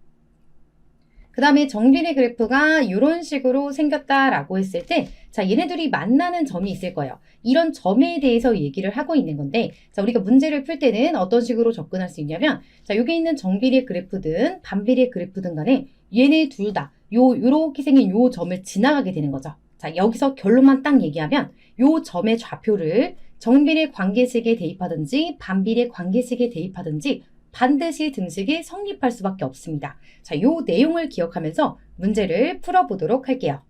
[SPEAKER 1] 그 다음에 정비례 그래프가 이런 식으로 생겼다라고 했을 때, 자, 얘네들이 만나는 점이 있을 거예요. 이런 점에 대해서 얘기를 하고 있는 건데, 자, 우리가 문제를 풀 때는 어떤 식으로 접근할 수 있냐면, 자, 여기 있는 정비례 그래프든 반비례 그래프든 간에 얘네 둘 다 요렇게 생긴 요 점을 지나가게 되는 거죠. 자, 여기서 결론만 딱 얘기하면 요 점의 좌표를 정비례 관계식에 대입하든지 반비례 관계식에 대입하든지 반드시 등식이 성립할 수밖에 없습니다. 자, 요 내용을 기억하면서 문제를 풀어보도록 할게요.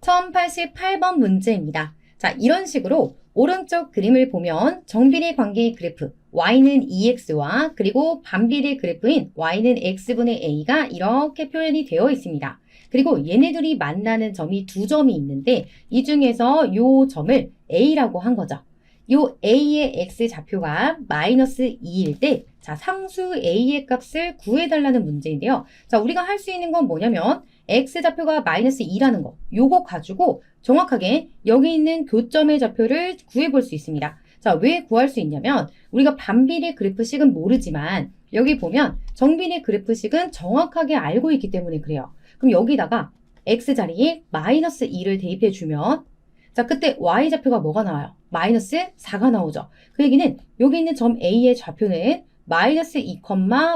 [SPEAKER 1] 1088번 문제입니다. 자, 이런 식으로 오른쪽 그림을 보면 정비례 관계의 그래프 y는 2x와 그리고 반비례 그래프인 y는 x분의 a가 이렇게 표현이 되어 있습니다. 그리고 얘네들이 만나는 점이 두 점이 있는데 이 중에서 요 점을 a라고 한 거죠. 요 a의 x 좌표가 마이너스 2일 때, 자, 상수 a의 값을 구해달라는 문제인데요. 자, 우리가 할 수 있는 건 뭐냐면 x 좌표가 마이너스 2라는 거, 요거 가지고 정확하게 여기 있는 교점의 좌표를 구해볼 수 있습니다. 자, 왜 구할 수 있냐면 우리가 반비례 그래프식은 모르지만 여기 보면 정비례 그래프식은 정확하게 알고 있기 때문에 그래요. 그럼 여기다가 x 자리에 마이너스 2를 대입해주면, 자, 그때 y좌표가 뭐가 나와요? 마이너스 4가 나오죠. 그 얘기는 여기 있는 점 A의 좌표는 마이너스 2,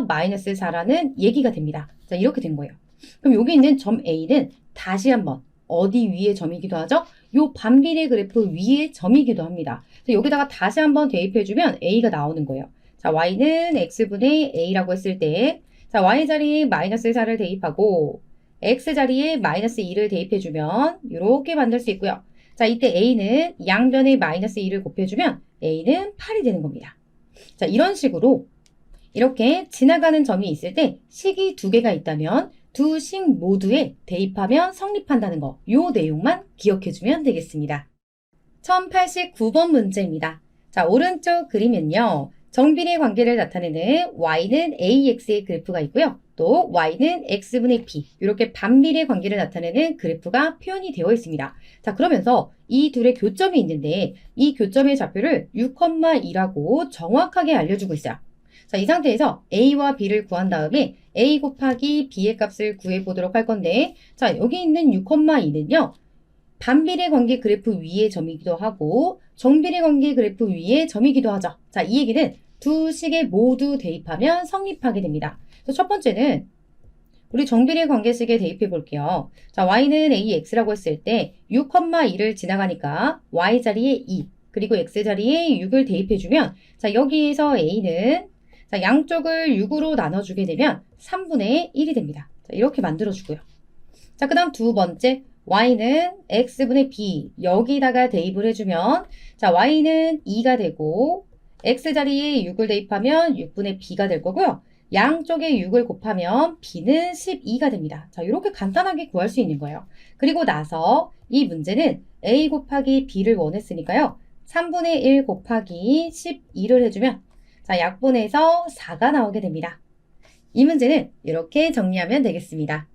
[SPEAKER 1] 마이너스 4라는 얘기가 됩니다. 자, 이렇게 된 거예요. 그럼 여기 있는 점 A는 다시 한번 어디 위의 점이기도 하죠? 요 반비례 그래프 위의 점이기도 합니다. 여기다가 다시 한번 대입해주면 A가 나오는 거예요. 자, Y는 X분의 A라고 했을 때, 자, Y 자리에 마이너스 4를 대입하고 X 자리에 마이너스 2를 대입해주면 이렇게 만들 수 있고요. 자, 이때 A는 양변에 마이너스 2를 곱해주면 A는 8이 되는 겁니다. 자, 이런 식으로 이렇게 지나가는 점이 있을 때 식이 두 개가 있다면 두 식 모두에 대입하면 성립한다는 거, 요 내용만 기억해주면 되겠습니다. 1089번 문제입니다. 자, 오른쪽 그림은요. 정비례 관계를 나타내는 y는 ax의 그래프가 있고요. 또 y는 x분의 p 이렇게 반비례 관계를 나타내는 그래프가 표현이 되어 있습니다. 자, 그러면서 이 둘의 교점이 있는데 이 교점의 좌표를 6,2라고 정확하게 알려주고 있어요. 자, 이 상태에서 a와 b를 구한 다음에 a 곱하기 b의 값을 구해보도록 할 건데, 자, 여기 있는 6,2는요. 반비례 관계 그래프 위의 점이기도 하고 정비례 관계 그래프 위의 점이기도 하죠. 자, 이 얘기는 두 식에 모두 대입하면 성립하게 됩니다. 그래서 첫 번째는 우리 정비례 관계식에 대입해 볼게요. 자, y는 ax라고 했을 때 6,2를 지나가니까 y 자리에 2 그리고 x 자리에 6을 대입해 주면, 자, 여기에서 a는, 자, 양쪽을 6으로 나눠주게 되면 3분의 1이 됩니다. 자, 이렇게 만들어주고요. 자, 그 다음 두 번째 y는 x분의 b 여기다가 대입을 해주면 자 y는 2가 되고 x 자리에 6을 대입하면 6분의 b가 될 거고요. 양쪽에 6을 곱하면 b는 12가 됩니다. 자 이렇게 간단하게 구할 수 있는 거예요. 그리고 나서 이 문제는 a 곱하기 b를 원했으니까요. 3분의 1 곱하기 12를 해주면 자 약분해서 4가 나오게 됩니다. 이 문제는 이렇게 정리하면 되겠습니다.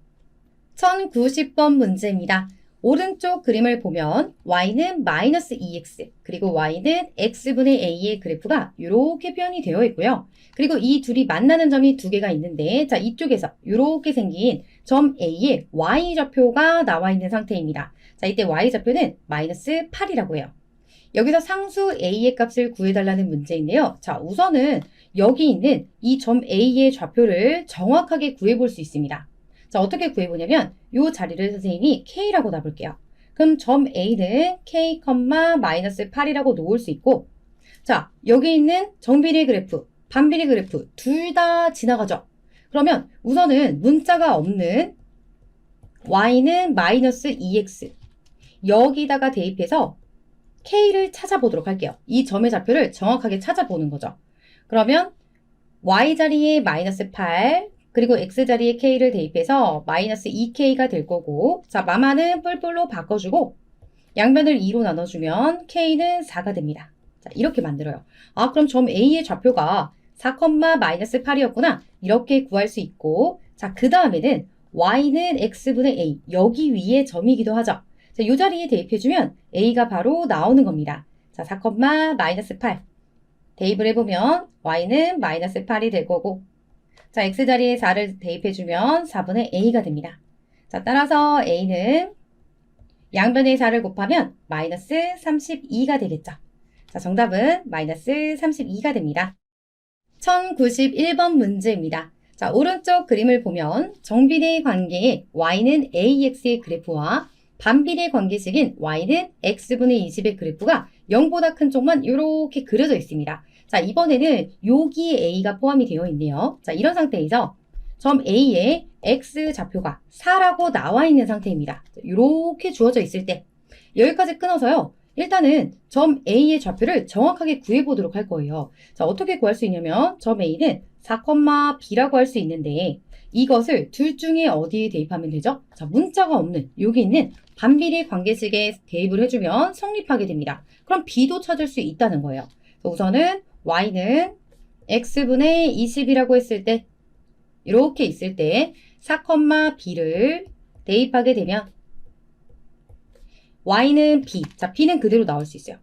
[SPEAKER 1] 1090번 문제입니다. 오른쪽 그림을 보면 y는 마이너스 2x 그리고 y는 x분의 a의 그래프가 이렇게 표현이 되어 있고요. 그리고 이 둘이 만나는 점이 두 개가 있는데 자 이쪽에서 이렇게 생긴 점 A의 y좌표가 나와 있는 상태입니다. 자 이때 y좌표는 마이너스 8이라고 해요. 여기서 상수 A의 값을 구해달라는 문제인데요. 자 우선은 여기 있는 이 점 A의 좌표를 정확하게 구해볼 수 있습니다. 자, 어떻게 구해보냐면 이 자리를 선생님이 K라고 놔볼게요. 그럼 점 A는 K, 마이너스 8이라고 놓을 수 있고 자, 여기 있는 정비례 그래프, 반비례 그래프 둘 다 지나가죠. 그러면 우선은 문자가 없는 Y는 마이너스 2X 여기다가 대입해서 K를 찾아보도록 할게요. 이 점의 좌표를 정확하게 찾아보는 거죠. 그러면 Y 자리에 마이너스 8 그리고 X자리에 K를 대입해서 마이너스 2K가 될 거고 자 마마는 뿔뿔로 바꿔주고 양변을 2로 나눠주면 K는 4가 됩니다. 자 이렇게 만들어요. 아 그럼 점 A의 좌표가 4, 마이너스 8이었구나. 이렇게 구할 수 있고 자 그 다음에는 Y는 X분의 A 여기 위에 점이기도 하죠. 자, 이 자리에 대입해주면 A가 바로 나오는 겁니다. 자 4, 마이너스 8 대입을 해보면 Y는 마이너스 8이 될 거고 자, X자리에 4를 대입해주면 4분의 A가 됩니다. 자, 따라서 A는 양변에 4를 곱하면 마이너스 32가 되겠죠. 자, 정답은 마이너스 32가 됩니다. 1091번 문제입니다. 자, 오른쪽 그림을 보면 정비례 관계의 y는 ax의 그래프와 반비례 관계식인 y는 x분의 20의 그래프가 0보다 큰 쪽만 이렇게 그려져 있습니다. 자, 이번에는 여기에 a가 포함이 되어 있네요. 자, 이런 상태에서 점 a의 x 좌표가 4라고 나와 있는 상태입니다. 이렇게 주어져 있을 때 여기까지 끊어서요. 일단은 점 A의 좌표를 정확하게 구해보도록 할 거예요. 자, 어떻게 구할 수 있냐면 점 A는 4, B라고 할 수 있는데 이것을 둘 중에 어디에 대입하면 되죠? 자, 문자가 없는 여기 있는 반비례 관계식에 대입을 해주면 성립하게 됩니다. 그럼 B도 찾을 수 있다는 거예요. 우선은 Y는 X분의 20이라고 했을 때 이렇게 있을 때 4, B를 대입하게 되면 y는 b. 자, b는 그대로 나올 수 있어요.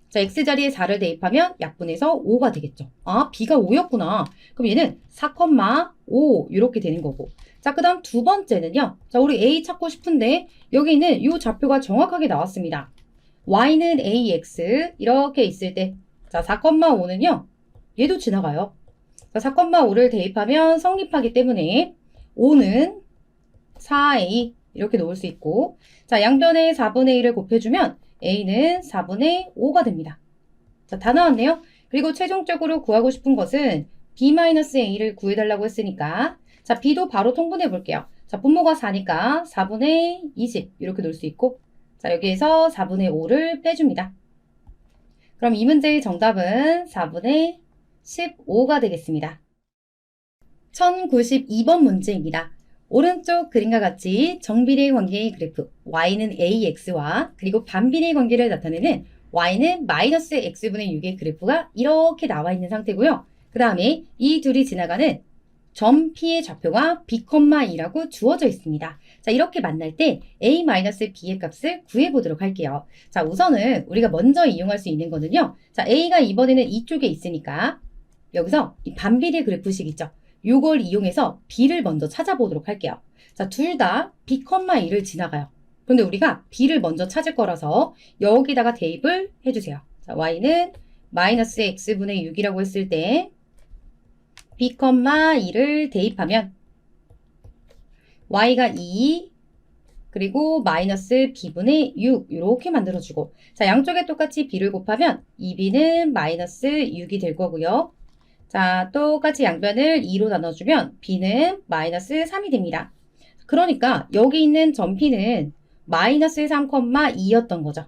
[SPEAKER 1] 자, x자리에 4를 대입하면 약분해서 5가 되겠죠. 아, b가 5였구나. 그럼 얘는 4, 5 이렇게 되는 거고. 자, 그 다음 두 번째는요. 자, 우리 a 찾고 싶은데 여기는 이 좌표가 정확하게 나왔습니다. y는 ax 이렇게 있을 때 자, 4, 5는요. 얘도 지나가요. 자, 4, 5를 대입하면 성립하기 때문에 5는 4a 이렇게 놓을 수 있고 자 양변에 4분의 1을 곱해주면 a는 4분의 5가 됩니다. 자, 다 나왔네요. 그리고 최종적으로 구하고 싶은 것은 b-a를 구해달라고 했으니까 자 b도 바로 통분해 볼게요. 자 분모가 4니까 4분의 20 이렇게 놓을 수 있고 자 여기에서 4분의 5를 빼줍니다. 그럼 이 문제의 정답은 4분의 15가 되겠습니다. 1092번 문제입니다. 오른쪽 그림과 같이 정비례 관계의 그래프 y는 ax와 그리고 반비례 관계를 나타내는 y는 마이너스 x분의 6의 그래프가 이렇게 나와 있는 상태고요. 그 다음에 이 둘이 지나가는 점 P의 좌표가 b,2라고 주어져 있습니다. 자, 이렇게 만날 때 a-b의 값을 구해보도록 할게요. 자, 우선은 우리가 먼저 이용할 수 있는 거는요. 자, a가 이번에는 이쪽에 있으니까 여기서 이 반비례 그래프식 있죠. 요걸 이용해서 b를 먼저 찾아보도록 할게요. 자, 둘 다 b,2를 지나가요. 그런데 우리가 b를 먼저 찾을 거라서 여기다가 대입을 해주세요. 자, y는 마이너스 x분의 6이라고 했을 때 b,2를 대입하면 y가 2 그리고 마이너스 b분의 6 이렇게 만들어주고 자 양쪽에 똑같이 b를 곱하면 2b는 마이너스 6이 될 거고요. 자, 똑같이 양변을 2로 나눠주면 b는 마이너스 3이 됩니다. 그러니까 여기 있는 점 P는 마이너스 3,2였던 거죠.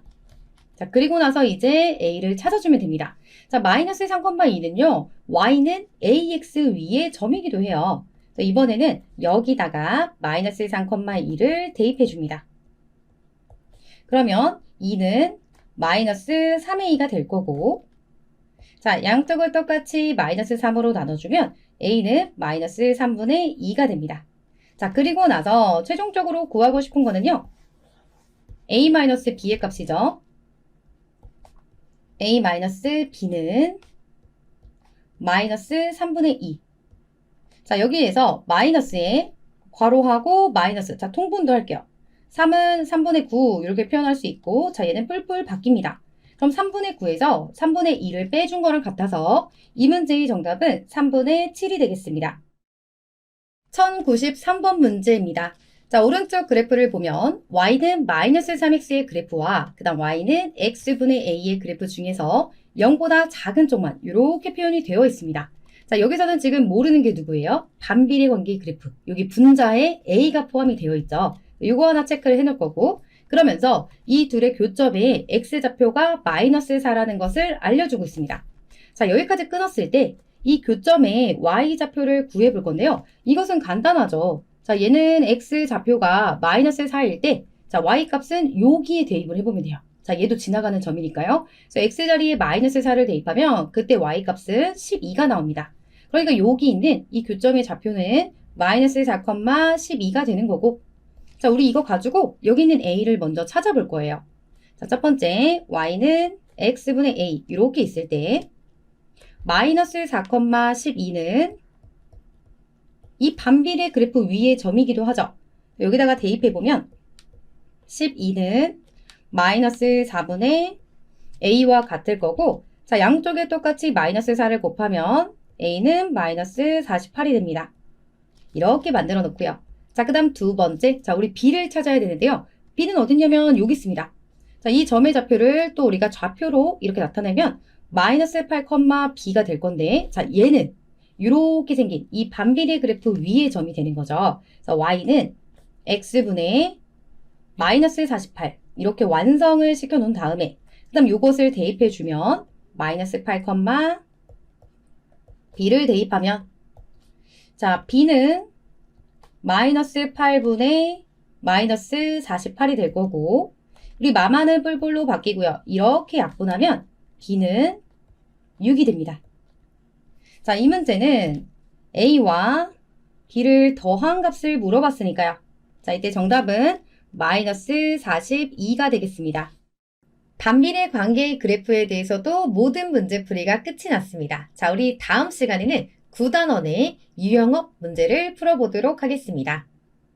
[SPEAKER 1] 자, 그리고 나서 이제 a를 찾아주면 됩니다. 자, 마이너스 3,2는요, y는 ax 위의 점이기도 해요. 자, 이번에는 여기다가 마이너스 3,2를 대입해 줍니다. 그러면 2는 마이너스 3의 2가 될 거고, 자, 양쪽을 똑같이 마이너스 3으로 나눠주면 a는 마이너스 3분의 2가 됩니다. 자, 그리고 나서 최종적으로 구하고 싶은 거는요, a-b의 값이죠. a-b는 마이너스 3분의 2. 자, 여기에서 마이너스에 괄호하고 마이너스. 자, 통분도 할게요. 3은 3분의 9 이렇게 표현할 수 있고, 자, 얘는 뿔뿔 바뀝니다. 그럼 3분의 9에서 3분의 2를 빼준 거랑 같아서 이 문제의 정답은 3분의 7이 되겠습니다. 1093번 문제입니다. 자, 오른쪽 그래프를 보면 y는 마이너스 3x의 그래프와 그 다음 y는 x분의 a의 그래프 중에서 0보다 작은 쪽만 이렇게 표현이 되어 있습니다. 자, 여기서는 지금 모르는 게 누구예요? 반비례 관계 그래프. 여기 분자에 a가 포함이 되어 있죠. 이거 하나 체크를 해놓을 거고, 그러면서 이 둘의 교점에 x좌표가 마이너스 4라는 것을 알려주고 있습니다. 자, 여기까지 끊었을 때 이 교점의 y좌표를 구해볼 건데요. 이것은 간단하죠. 자, 얘는 x좌표가 마이너스 4일 때, 자, y값은 여기에 대입을 해보면 돼요. 자, 얘도 지나가는 점이니까요. 그래서 x자리에 마이너스 4를 대입하면 그때 y값은 12가 나옵니다. 그러니까 여기 있는 이 교점의 좌표는 마이너스 4,12가 되는 거고, 자, 우리 이거 가지고 여기 있는 a를 먼저 찾아볼 거예요. 자, 첫 번째 y는 x분의 a 이렇게 있을 때 마이너스 4,12는 이 반비례 그래프 위의 점이기도 하죠. 여기다가 대입해보면 12는 마이너스 4분의 a와 같을 거고, 자, 양쪽에 똑같이 마이너스 4를 곱하면 a는 마이너스 48이 됩니다. 이렇게 만들어 놓고요. 자, 그 다음 두 번째, 자, 우리 b를 찾아야 되는데요. b는 어딨냐면 여기 있습니다. 자, 이 점의 좌표를 또 우리가 좌표로 이렇게 나타내면 마이너스 8,b가 될 건데, 자, 얘는 이렇게 생긴 이 반비례 그래프 위의 점이 되는 거죠. 그래서 y는 x분의 마이너스 48 이렇게 완성을 시켜 놓은 다음에 그 다음 이것을 대입해 주면 마이너스 8, b를 대입하면, 자, b는 마이너스 8분의 마이너스 48이 될 거고, 우리 마마는 뿔뿔로 바뀌고요. 이렇게 약분하면 b는 6이 됩니다. 자, 이 문제는 a와 b를 더한 값을 물어봤으니까요. 자, 이때 정답은 마이너스 42가 되겠습니다. 반비례 관계의 그래프에 대해서도 모든 문제풀이가 끝이 났습니다. 자, 우리 다음 시간에는 9단원의 유형업 문제를 풀어보도록 하겠습니다.